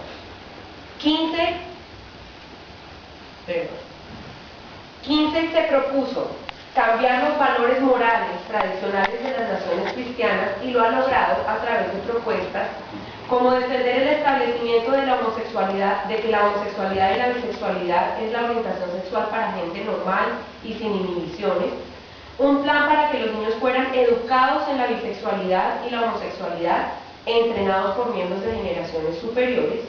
Kinsey se propuso cambiar los valores morales tradicionales de las naciones cristianas y lo ha logrado a través de propuestas como defender el establecimiento de la homosexualidad, de que la homosexualidad y la bisexualidad es la orientación sexual para gente normal y sin inhibiciones, un plan para que los niños fueran educados en la bisexualidad y la homosexualidad e entrenados por miembros de generaciones superiores.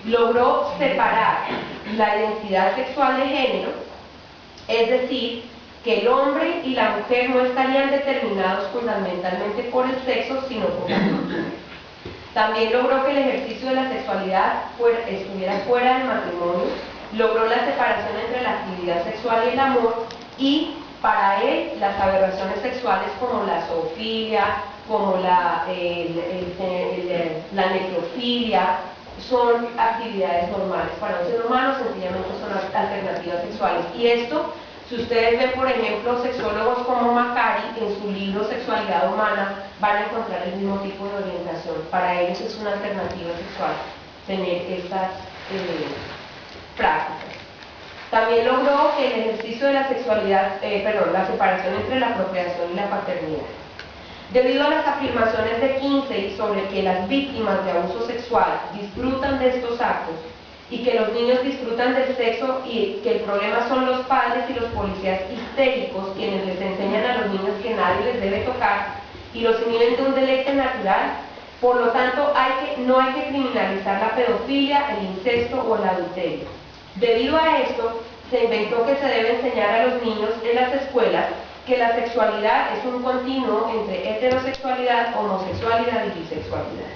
Logró separar la identidad sexual de género, es decir, que el hombre y la mujer no estarían determinados fundamentalmente por el sexo, sino por la cultura. También logró que el ejercicio de la sexualidad estuviera fuera del matrimonio, logró la separación entre la actividad sexual y el amor, y para él las aberraciones sexuales como la zoofilia, como la necrofilia, son actividades normales para un ser humano, sencillamente son alternativas sexuales. Y esto, si ustedes ven, por ejemplo, sexólogos como Macari, en su libro Sexualidad Humana, van a encontrar el mismo tipo de orientación. Para ellos es una alternativa sexual tener estas prácticas. También logró que el ejercicio de la sexualidad, la separación entre la procreación y la paternidad. Debido a las afirmaciones de Kinsey sobre que las víctimas de abuso sexual disfrutan de estos actos y que los niños disfrutan del sexo y que el problema son los padres y los policías histéricos quienes les enseñan a los niños que nadie les debe tocar y los inhiben de un deleite natural, por lo tanto no hay que criminalizar la pedofilia, el incesto o el adulterio. Debido a esto, se inventó que se debe enseñar a los niños en las escuelas que la sexualidad es un continuo entre heterosexualidad, homosexualidad y bisexualidad.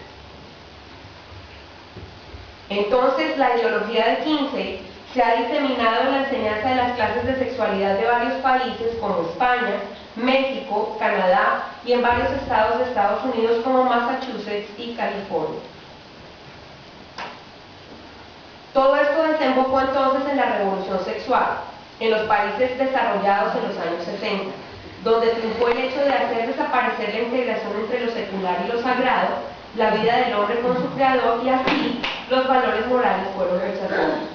Entonces, la ideología de Kinsey se ha diseminado en la enseñanza de las clases de sexualidad de varios países como España, México, Canadá y en varios estados de Estados Unidos como Massachusetts y California. Todo esto desembocó entonces en la revolución sexual en los países desarrollados en los años 60, donde triunfó el hecho de hacer desaparecer la integración entre lo secular y lo sagrado, la vida del hombre con su creador, y así los valores morales fueron rechazados.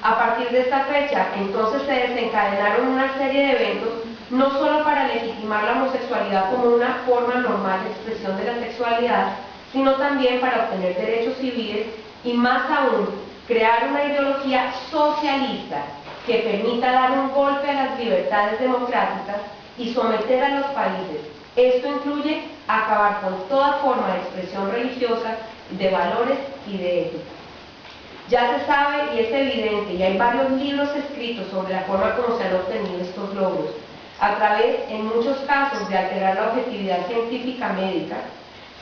A partir de esta fecha, entonces se desencadenaron una serie de eventos, no solo para legitimar la homosexualidad como una forma normal de expresión de la sexualidad, sino también para obtener derechos civiles y, más aún, crear una ideología socialista que permita dar un golpe a las libertades democráticas y someter a los países. Esto incluye acabar con toda forma de expresión religiosa, de valores y de ética. Ya se sabe y es evidente, y hay varios libros escritos sobre la forma como se han obtenido estos logros. a través, en muchos casos, de alterar la objetividad científica médica,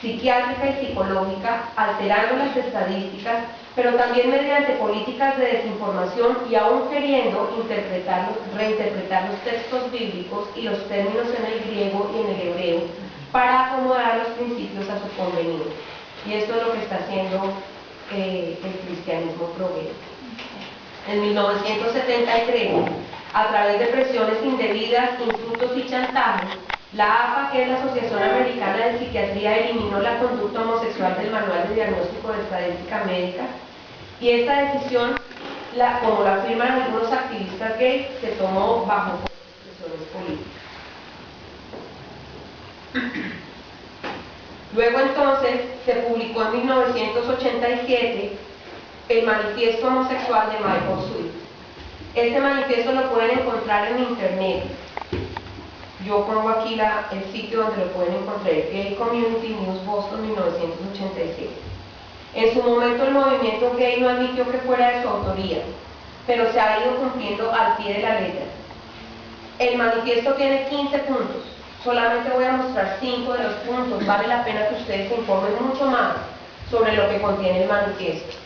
psiquiátrica y psicológica, alterando las estadísticas, pero también mediante políticas de desinformación y aún queriendo reinterpretar los textos bíblicos y los términos en el griego y en el hebreo para acomodar los principios a su conveniencia. Y esto es lo que está haciendo el cristianismo progreso. En 1973, a través de presiones indebidas, insultos y chantajes, la APA, que es la Asociación Americana de Psiquiatría, eliminó la conducta homosexual del Manual de Diagnóstico de Estadística Médica, y esta decisión, como lo afirman algunos activistas gays, se tomó bajo presiones políticas. Luego entonces se publicó en 1987 el Manifiesto Homosexual de Michael Sweet. Este manifiesto lo pueden encontrar en internet. Yo pongo aquí el sitio donde lo pueden encontrar, Gay Community News Boston 1987. En su momento el movimiento gay no admitió que fuera de su autoría, pero se ha ido cumpliendo al pie de la letra. El manifiesto tiene 15 puntos. Solamente voy a mostrar 5 de los puntos. Vale la pena que ustedes se informen mucho más sobre lo que contiene el manifiesto.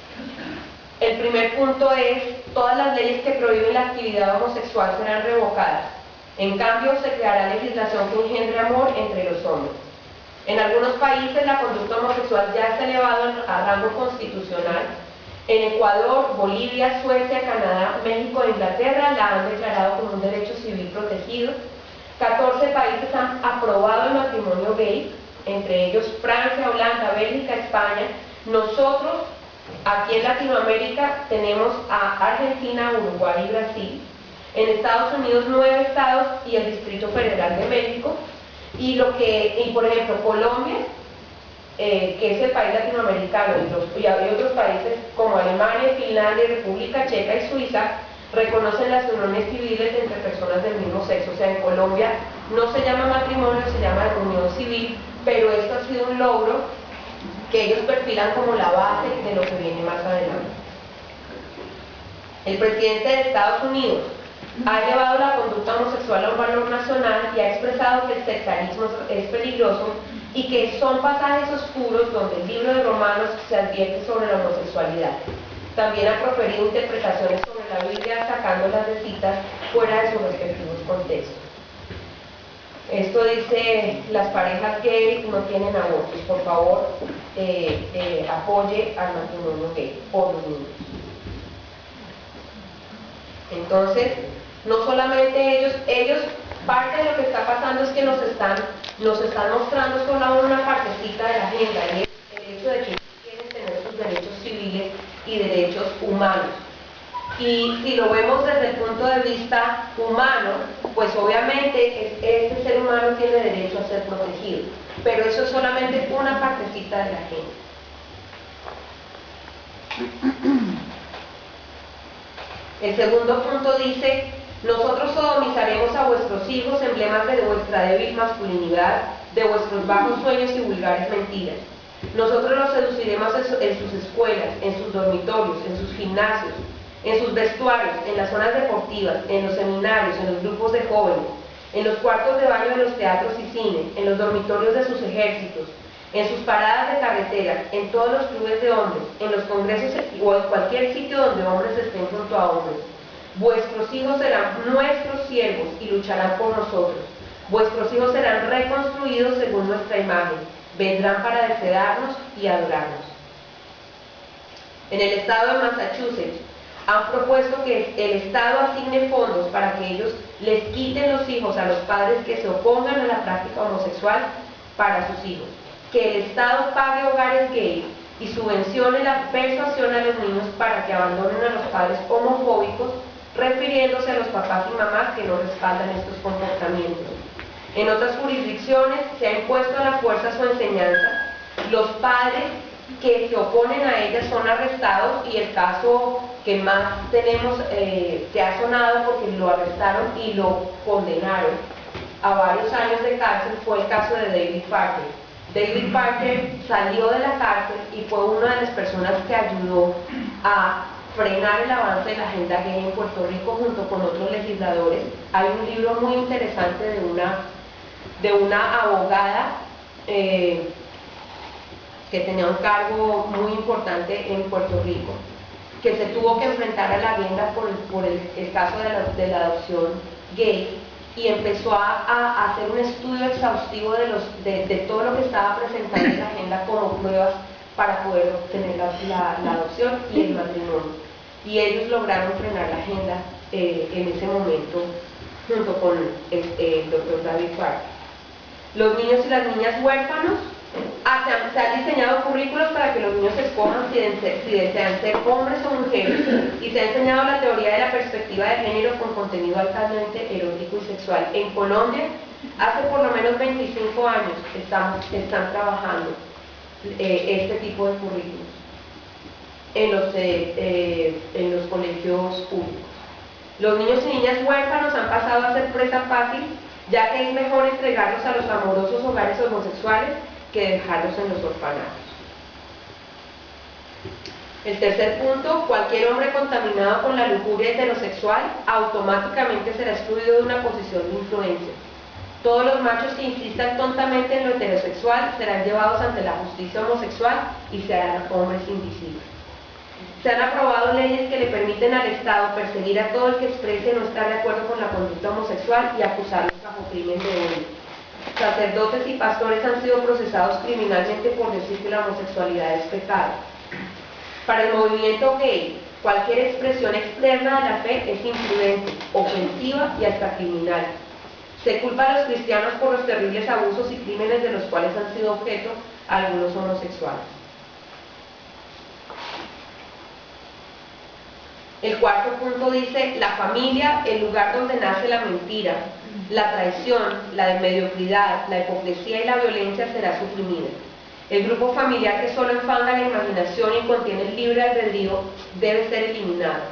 El primer punto es: todas las leyes que prohíben la actividad homosexual serán revocadas. En cambio, se creará legislación que engendre amor entre los hombres. En algunos países la conducta homosexual ya está elevada a rango constitucional. En Ecuador, Bolivia, Suecia, Canadá, México e Inglaterra la han declarado como un derecho civil protegido. 14 países han aprobado el matrimonio gay, entre ellos Francia, Holanda, Bélgica, España. Nosotros, aquí en Latinoamérica, tenemos a Argentina, Uruguay y Brasil. En Estados Unidos 9 estados y el Distrito Federal de México. Y por ejemplo, Colombia, que es el país latinoamericano, y hay otros países como Alemania, Finlandia, República Checa y Suiza, reconocen las uniones civiles entre personas del mismo sexo. O sea, en Colombia no se llama matrimonio, se llama unión civil, pero esto ha sido un logro que ellos perfilan como la base de lo que viene más adelante. El presidente de Estados Unidos ha llevado la conducta homosexual a un valor nacional y ha expresado que el sectarismo es peligroso y que son pasajes oscuros donde el libro de Romanos se advierte sobre la homosexualidad. También ha proferido interpretaciones sobre la Biblia sacándolas de citas fuera de sus respectivos contextos. Esto dice: las parejas gay no tienen abortos, por favor apoye al matrimonio gay por los niños. Entonces, no solamente ellos, parte de lo que está pasando es que nos están mostrando solo una partecita de la agenda, y es el hecho de que quieren tener sus derechos civiles y derechos humanos. Y si lo vemos desde el punto de vista humano, pues obviamente este ser humano tiene derecho a ser protegido, pero eso es solamente una partecita de la agenda. El segundo punto dice: nosotros sodomizaremos a vuestros hijos, emblemas de vuestra débil masculinidad, de vuestros bajos sueños y vulgares mentiras. Nosotros los seduciremos en sus escuelas, en sus dormitorios, en sus gimnasios, en sus vestuarios, en las zonas deportivas, en los seminarios, en los grupos de jóvenes, en los cuartos de baño de los teatros y cines, en los dormitorios de sus ejércitos, en sus paradas de carretera, en todos los clubes de hombres, en los congresos o en cualquier sitio donde hombres estén junto a hombres. Vuestros hijos serán nuestros siervos y lucharán por nosotros. Vuestros hijos serán reconstruidos según nuestra imagen. Vendrán para desearnos y adorarnos. En el estado de Massachusetts han propuesto que el Estado asigne fondos para que ellos les quiten los hijos a los padres que se opongan a la práctica homosexual para sus hijos. Que el Estado pague hogares gay y subvencione la persuasión a los niños para que abandonen a los padres homofóbicos, refiriéndose a los papás y mamás que no respaldan estos comportamientos. En otras jurisdicciones se ha impuesto a la fuerza su enseñanza. Los padres que se oponen a ella son arrestados, y el caso que más tenemos que ha sonado porque lo arrestaron y lo condenaron a varios años de cárcel fue el caso de David Parker. David Parker salió de la cárcel y fue una de las personas que ayudó a frenar el avance de la agenda gay en Puerto Rico junto con otros legisladores. Hay un libro muy interesante de una abogada que tenía un cargo muy importante en Puerto Rico, que se tuvo que enfrentar a la agenda por el caso de la adopción gay, y empezó a hacer un estudio exhaustivo de todo lo que estaba presentando en la agenda como pruebas para poder obtener la adopción y el matrimonio. Y ellos lograron frenar la agenda en ese momento junto con el doctor David Park. Los niños y las niñas huérfanos, se han diseñado currículos para que los niños escojan si desean ser hombres o mujeres, y se ha enseñado la teoría de la perspectiva de género con contenido altamente erótico y sexual. En Colombia, hace por lo menos 25 años están trabajando este tipo de currículos en los colegios públicos. Los niños y niñas huérfanos han pasado a ser presa fácil, ya que es mejor entregarlos a los amorosos hogares homosexuales que dejarlos en los orfanatos. El tercer punto: cualquier hombre contaminado con la lujuria heterosexual automáticamente será excluido de una posición de influencia. Todos los machos que insistan tontamente en lo heterosexual serán llevados ante la justicia homosexual y se harán hombres invisibles. Se han aprobado leyes que le permiten al Estado perseguir a todo el que exprese no estar de acuerdo con la conducta homosexual y acusarlos bajo crimen de odio. Sacerdotes y pastores han sido procesados criminalmente por decir que la homosexualidad es pecado. Para el movimiento gay, cualquier expresión externa de la fe es imprudente, ofensiva y hasta criminal. Se culpa a los cristianos por los terribles abusos y crímenes de los cuales han sido objeto algunos homosexuales. El cuarto punto dice: la familia, el lugar donde nace la mentira, la traición, la mediocridad, la hipocresía y la violencia será suprimida. El grupo familiar que solo enfanga la imaginación y contiene el libre albedrío debe ser eliminado.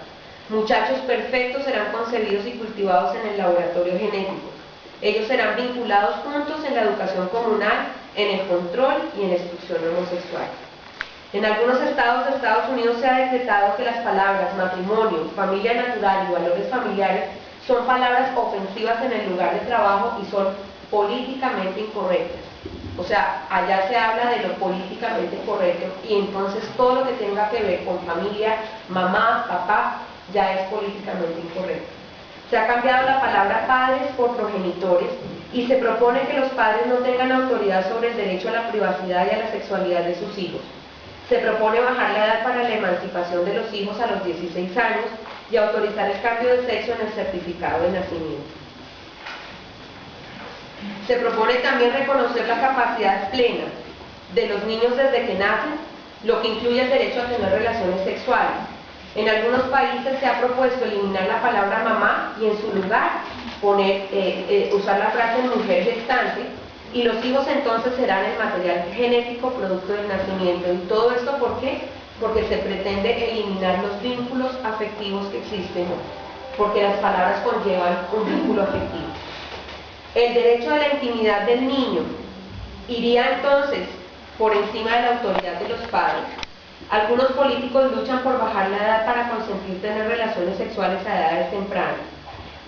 Muchachos perfectos serán concebidos y cultivados en el laboratorio genético. Ellos serán vinculados juntos en la educación comunal, en el control y en la instrucción homosexual. En algunos estados de Estados Unidos se ha decretado que las palabras matrimonio, familia natural y valores familiares son palabras ofensivas en el lugar de trabajo y son políticamente incorrectas. O sea, allá se habla de lo políticamente correcto, y entonces todo lo que tenga que ver con familia, mamá, papá, ya es políticamente incorrecto. Se ha cambiado la palabra padres por progenitores, y se propone que los padres no tengan autoridad sobre el derecho a la privacidad y a la sexualidad de sus hijos. Se propone bajar la edad para la emancipación de los hijos a los 16 años y autorizar el cambio de sexo en el certificado de nacimiento. Se propone también reconocer la capacidad plena de los niños desde que nacen, lo que incluye el derecho a tener relaciones sexuales. En algunos países se ha propuesto eliminar la palabra mamá y en su lugar usar la frase mujer gestante, y los hijos entonces serán el material genético producto del nacimiento. ¿Y todo esto por qué? Porque se pretende eliminar los vínculos afectivos que existen, porque las palabras conllevan un vínculo afectivo. El derecho a la intimidad del niño iría entonces por encima de la autoridad de los padres. Algunos políticos luchan por bajar la edad para consentir tener relaciones sexuales a edades tempranas.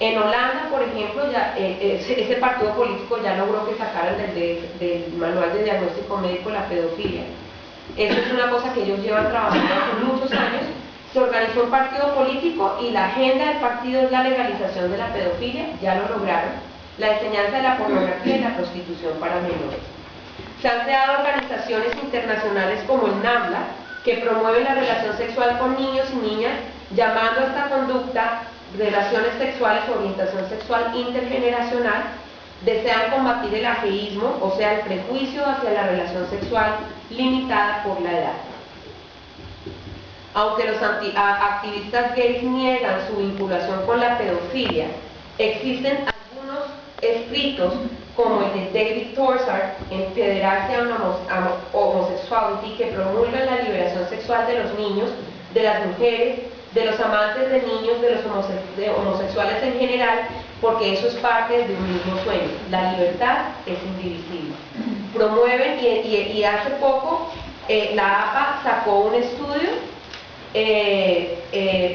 En Holanda, por ejemplo, ese partido político ya logró que sacaran del manual de diagnóstico médico la pedofilia. Eso es una cosa que ellos llevan trabajando hace muchos años. Se organizó un partido político y la agenda del partido es la legalización de la pedofilia, ya lo lograron, la enseñanza de la pornografía y la prostitución para menores. Se han creado organizaciones internacionales como el NAMBLA, que promueven la relación sexual con niños y niñas, llamando a esta conducta relaciones sexuales o orientación sexual intergeneracional. Desean combatir el ageísmo, o sea, el prejuicio hacia la relación sexual limitada por la edad. Aunque los activistas gays niegan su vinculación con la pedofilia, existen algunos escritos como el de David Torsar en Federarse a Homosexuality, que promulgan la liberación sexual de los niños, de las mujeres, de los amantes de niños, de los homosexuales en general, porque eso es parte de un mismo sueño. La libertad es indivisible. Promueven, y hace poco la APA sacó un estudio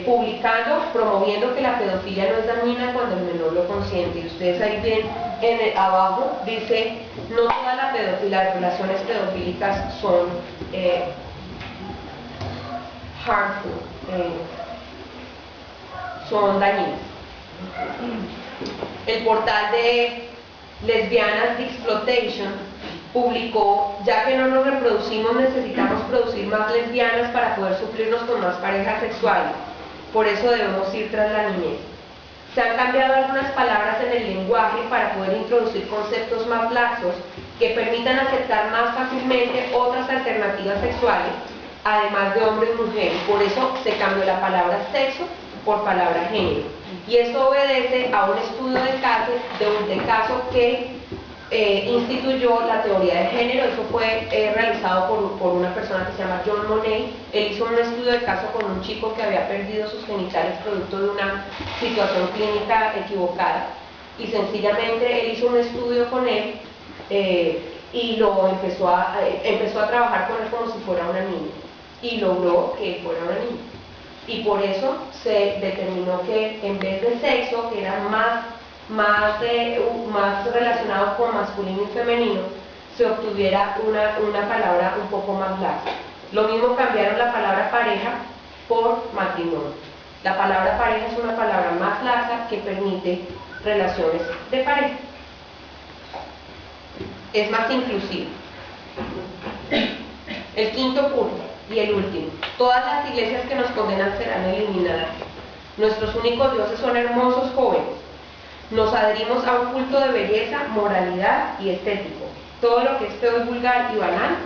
publicando, promoviendo que la pedofilia no es dañina cuando el menor lo consiente. Y ustedes ahí ven abajo, dice, no todas las relaciones pedofílicas son harmful, son dañinas. El portal de lesbianas de Exploitation publicó, ya que no nos reproducimos, necesitamos producir más lesbianas para poder suplirnos con más parejas sexuales. Por eso debemos ir tras la niñez. Se han cambiado algunas palabras en el lenguaje para poder introducir conceptos más laxos que permitan aceptar más fácilmente otras alternativas sexuales, además de hombre y mujer. Por eso se cambió la palabra sexo por palabra género. Y eso obedece a un estudio de caso que instituyó la teoría de género. Eso fue realizado por una persona que se llama John Monnet. Él hizo un estudio de caso con un chico que había perdido sus genitales producto de una situación clínica equivocada, y sencillamente él hizo un estudio con él y lo empezó a trabajar con él como si fuera una niña, y logró que fuera una niña. Y por eso se determinó que en vez de sexo, que era más relacionado con masculino y femenino, se obtuviera una palabra un poco más laxa. Lo mismo cambiaron la palabra pareja por matrimonio. La palabra pareja es una palabra más laxa que permite relaciones de pareja. Es más inclusivo. El quinto punto y el último: todas las iglesias que nos condenan serán eliminadas. Nuestros únicos dioses son hermosos jóvenes. Nos adherimos a un culto de belleza, moralidad y estético. Todo lo que es feo y vulgar y banal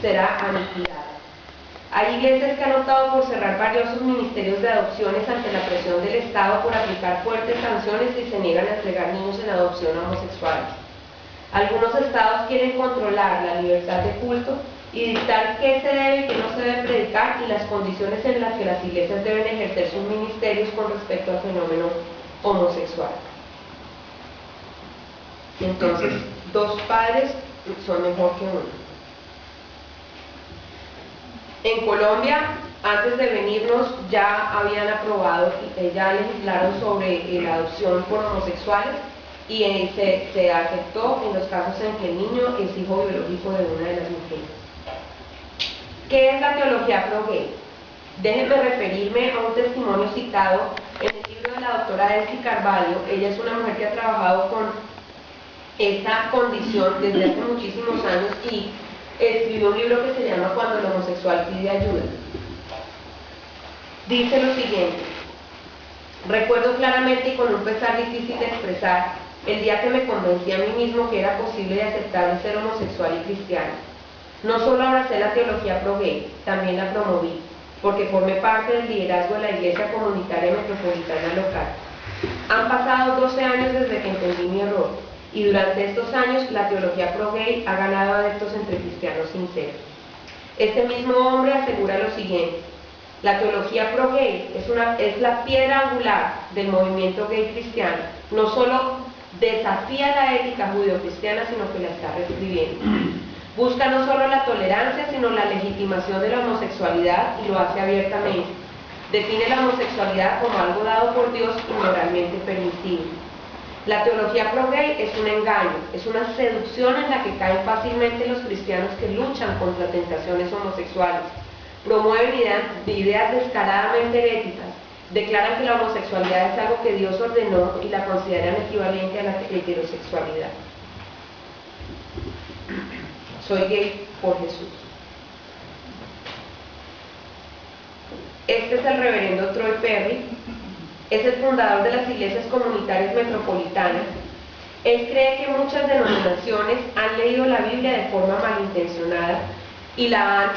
será aniquilado. Hay iglesias que han optado por cerrar valiosos ministerios de adopciones ante la presión del Estado por aplicar fuertes sanciones si se niegan a entregar niños en adopción a homosexuales. Algunos estados quieren controlar la libertad de culto y dictar qué se debe y qué no se debe predicar, y las condiciones en las que las iglesias deben ejercer sus ministerios con respecto al fenómeno homosexual. Entonces, dos padres son mejor que uno. En Colombia, antes de venirnos, ya habían aprobado, ya legislaron sobre la adopción por homosexuales, y se aceptó en los casos en que el niño es hijo biológico de una de las mujeres. ¿Qué es la teología pro-gay? Déjenme referirme a un testimonio citado en el libro de la doctora Elsie Carvalho. Ella es una mujer que ha trabajado con esta condición desde hace muchísimos años y escribió un libro que se llama Cuando el homosexual pide ayuda. Dice lo siguiente: recuerdo claramente y con un pesar difícil de expresar el día que me convencí a mí mismo que era posible y aceptable ser homosexual y cristiano. No solo abracé la teología pro-gay, también la promoví, porque formé parte del liderazgo de la Iglesia Comunitaria Metropolitana local. Han pasado 12 años desde que entendí mi error, y durante estos años la teología pro-gay ha ganado adeptos entre cristianos sinceros. Este mismo hombre asegura lo siguiente: la teología pro-gay es la piedra angular del movimiento gay cristiano. No solo desafía la ética judeocristiana, sino que la está reescribiendo. Busca no solo la tolerancia, sino la legitimación de la homosexualidad, y lo hace abiertamente. Define la homosexualidad como algo dado por Dios y moralmente permitido. La teología pro-gay es un engaño, es una seducción en la que caen fácilmente los cristianos que luchan contra tentaciones homosexuales. Promueven ideas descaradamente heréticas, declaran que la homosexualidad es algo que Dios ordenó y la consideran equivalente a la heterosexualidad. Soy gay por Jesús. Este es el reverendo Troy Perry. Es el fundador de las iglesias comunitarias metropolitanas. Él cree que muchas denominaciones han leído la Biblia de forma malintencionada y la han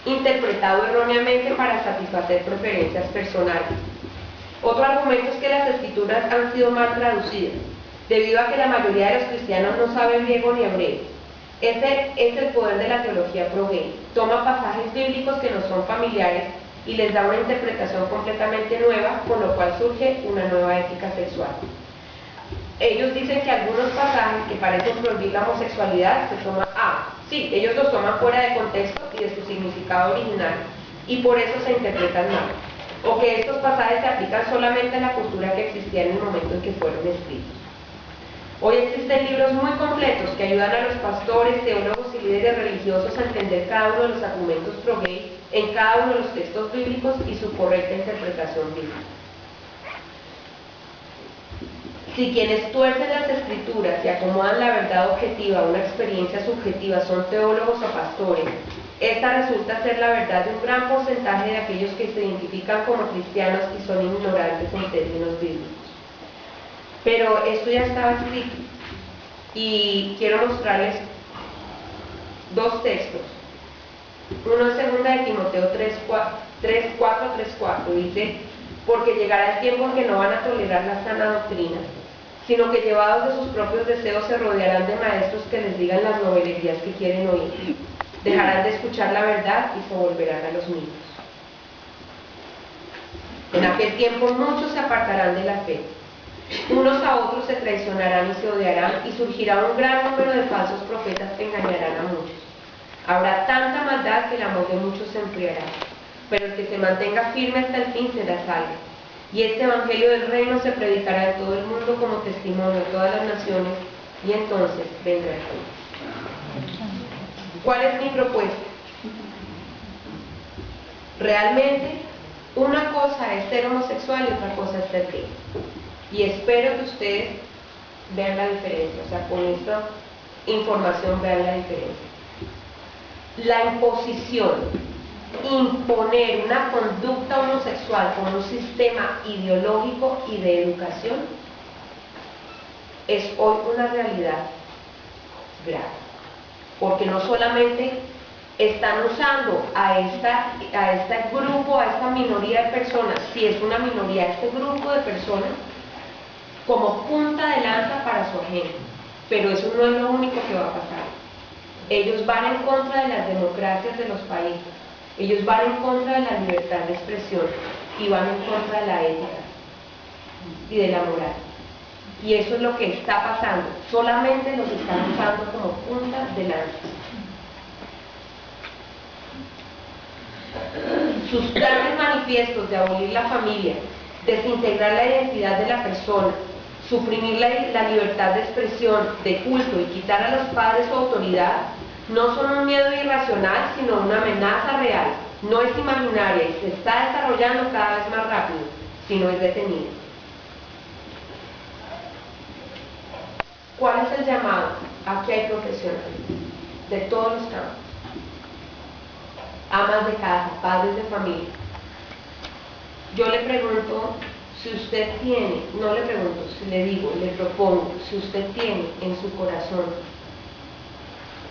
interpretado erróneamente para satisfacer preferencias personales. Otro argumento es que las escrituras han sido mal traducidas, debido a que la mayoría de los cristianos no saben griego ni hebreo. Ese es el poder de la teología pro-gay. Toma pasajes bíblicos que nos son familiares y les da una interpretación completamente nueva, con lo cual surge una nueva ética sexual. Ellos dicen que algunos pasajes que parecen prohibir la homosexualidad se toman, ellos los toman fuera de contexto y de su significado original, y por eso se interpretan mal, o que estos pasajes se aplican solamente a la cultura que existía en el momento en que fueron escritos. Hoy existen libros muy completos que ayudan a los pastores, teólogos y líderes religiosos a entender cada uno de los argumentos pro-gay en cada uno de los textos bíblicos y su correcta interpretación bíblica. Si quienes tuercen las escrituras y acomodan la verdad objetiva a una experiencia subjetiva son teólogos o pastores, esta resulta ser la verdad de un gran porcentaje de aquellos que se identifican como cristianos y son ignorantes en términos bíblicos. Pero esto ya estaba escrito y quiero mostrarles dos textos. Uno es 2 de Timoteo 3:4, dice: porque llegará el tiempo en que no van a tolerar la sana doctrina, sino que llevados de sus propios deseos se rodearán de maestros que les digan las novelerías que quieren oír. Dejarán de escuchar la verdad y se volverán a los mitos. En aquel tiempo muchos se apartarán de la fe. Unos a otros se traicionarán y se odiarán, y surgirá un gran número de falsos profetas que engañarán a muchos. Habrá tanta maldad que el amor de muchos se enfriará, pero el que se mantenga firme hasta el fin será salvo. Y este evangelio del reino se predicará en todo el mundo como testimonio a todas las naciones, y entonces vendrá el fin. ¿Cuál es mi propuesta? Realmente, una cosa es ser homosexual y otra cosa es ser gay. Y espero que ustedes vean la diferencia, o sea, con esta información vean la diferencia. La imposición, imponer una conducta homosexual con un sistema ideológico y de educación es hoy una realidad grave, porque no solamente están usando a este grupo, a esta minoría de personas, si es una minoría, a este grupo de personas como punta de lanza para su agenda, pero eso no es lo único que va a pasar. Ellos van en contra de las democracias de los países, ellos van en contra de la libertad de expresión y van en contra de la ética y de la moral. Y eso es lo que está pasando, solamente los están usando como punta de lanza. Sus grandes manifiestos de abolir la familia, desintegrar la identidad de la persona, suprimir la libertad de expresión, de culto y quitar a los padres su autoridad, no son un miedo irracional, sino una amenaza real. No es imaginaria y se está desarrollando cada vez más rápido, si no es detenida. ¿Cuál es el llamado? Aquí hay profesionales de todos los campos, amas de casa, padres de familia. Yo le pregunto, si usted tiene, no le pregunto, si le digo, le propongo, si usted tiene en su corazón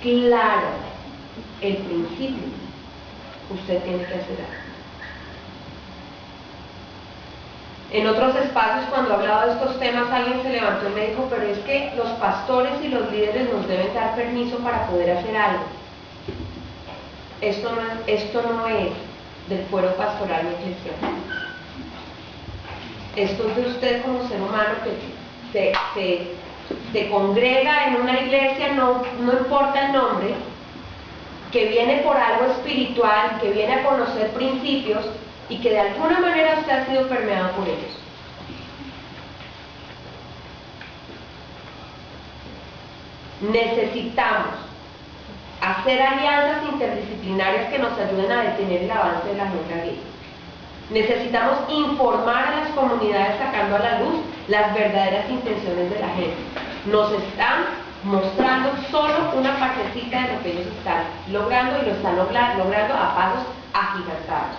claro el principio, usted tiene que hacer algo. En otros espacios, cuando hablaba de estos temas, alguien se levantó y me dijo, pero es que los pastores y los líderes nos deben dar permiso para poder hacer algo. Esto no es del fuero pastoral ni eclesiástico. Esto es de usted como ser humano que se congrega en una iglesia, no importa el nombre, que viene por algo espiritual, que viene a conocer principios y que de alguna manera usted ha sido permeado por ellos. Necesitamos hacer alianzas interdisciplinarias que nos ayuden a detener el avance de la agenda gay. Necesitamos informar a las comunidades sacando a la luz las verdaderas intenciones de la gente. Nos están mostrando solo una partecita de lo que ellos están logrando y lo están logrando a pasos agigantados.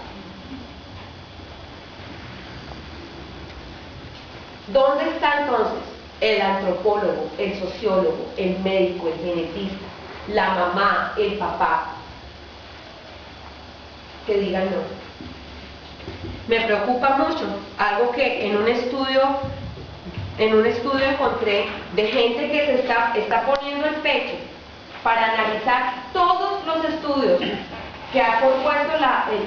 ¿Dónde está entonces el antropólogo, el sociólogo, el médico, el genetista, la mamá, el papá? Que digan no. Me preocupa mucho, algo que en un estudio encontré de gente que se está poniendo el pecho para analizar todos los estudios que ha propuesto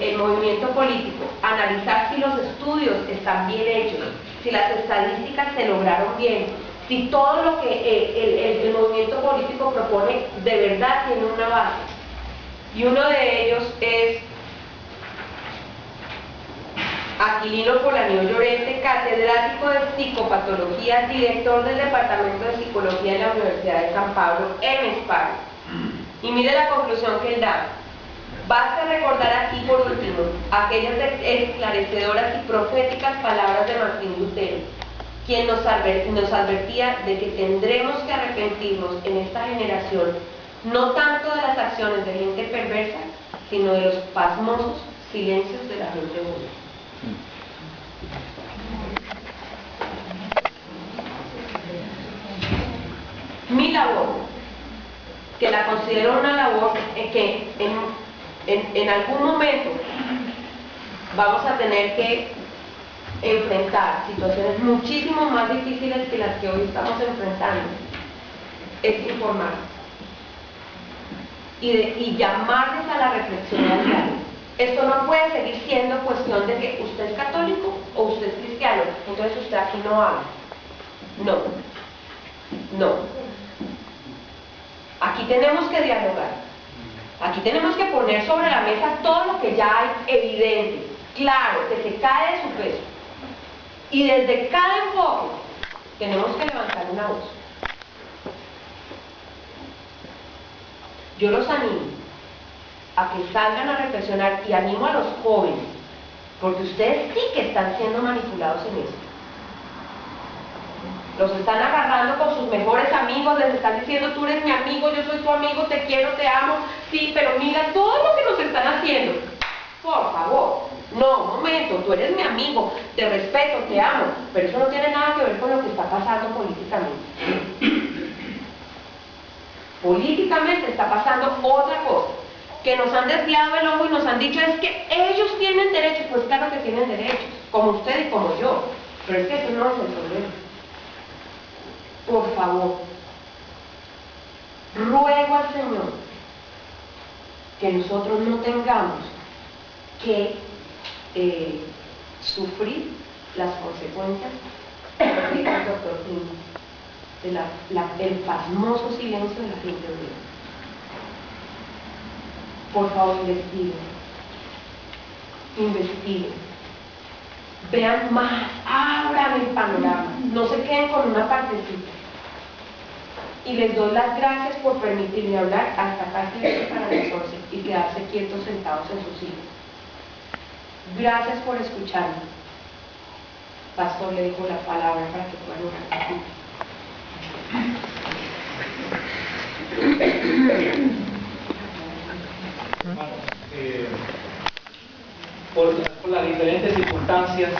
el movimiento político, analizar si los estudios están bien hechos, si las estadísticas se lograron bien, si todo lo que el movimiento político propone de verdad tiene una base. Y uno de ellos es Aquilino Polanio Llorente, catedrático de psicopatología, director del Departamento de Psicología de la Universidad de San Pablo en España. Y mire la conclusión que él da. Basta recordar aquí por último aquellas esclarecedoras y proféticas palabras de Martín Lutero, quien nos advertía de que tendremos que arrepentirnos en esta generación no tanto de las acciones de gente perversa, sino de los pasmosos silencios de la gente buena. Mi labor, que la considero una labor que en algún momento vamos a tener que enfrentar situaciones muchísimo más difíciles que las que hoy estamos enfrentando, es informar y llamarles a la reflexión al diálogo. Esto no puede seguir siendo cuestión de que usted es católico o usted es cristiano, entonces usted aquí no habla. No. Aquí tenemos que dialogar. Aquí tenemos que poner sobre la mesa todo lo que ya hay evidente, claro, que se cae de su peso. Y desde cada enfoque tenemos que levantar una voz. Yo los animo a que salgan a reflexionar y animo a los jóvenes, porque ustedes sí que están siendo manipulados en esto. Los están agarrando con sus mejores amigos, les están diciendo, tú eres mi amigo, yo soy tu amigo, te quiero, te amo, sí, pero mira todo lo que nos están haciendo. Por favor, no, un momento, tú eres mi amigo, te respeto, te amo, pero eso no tiene nada que ver con lo que está pasando políticamente. Políticamente está pasando otra cosa, que nos han desviado el ojo y nos han dicho, es que ellos tienen derechos. Pues claro que tienen derechos, como usted y como yo, pero es que eso no es el problema. Por favor, ruego al Señor que nosotros no tengamos que sufrir las consecuencias de lo que dijo el doctor King, de el pasmoso silencio de la gente unida. Por favor, investiguen, vean más, abran el panorama, no se queden con una partecita. Y les doy las gracias por permitirme hablar hasta casi para las 11 y quedarse quietos sentados en sus sillas. Gracias por escucharme. Pastor, le dejo la palabra para que puedan orar. Por las diferentes circunstancias,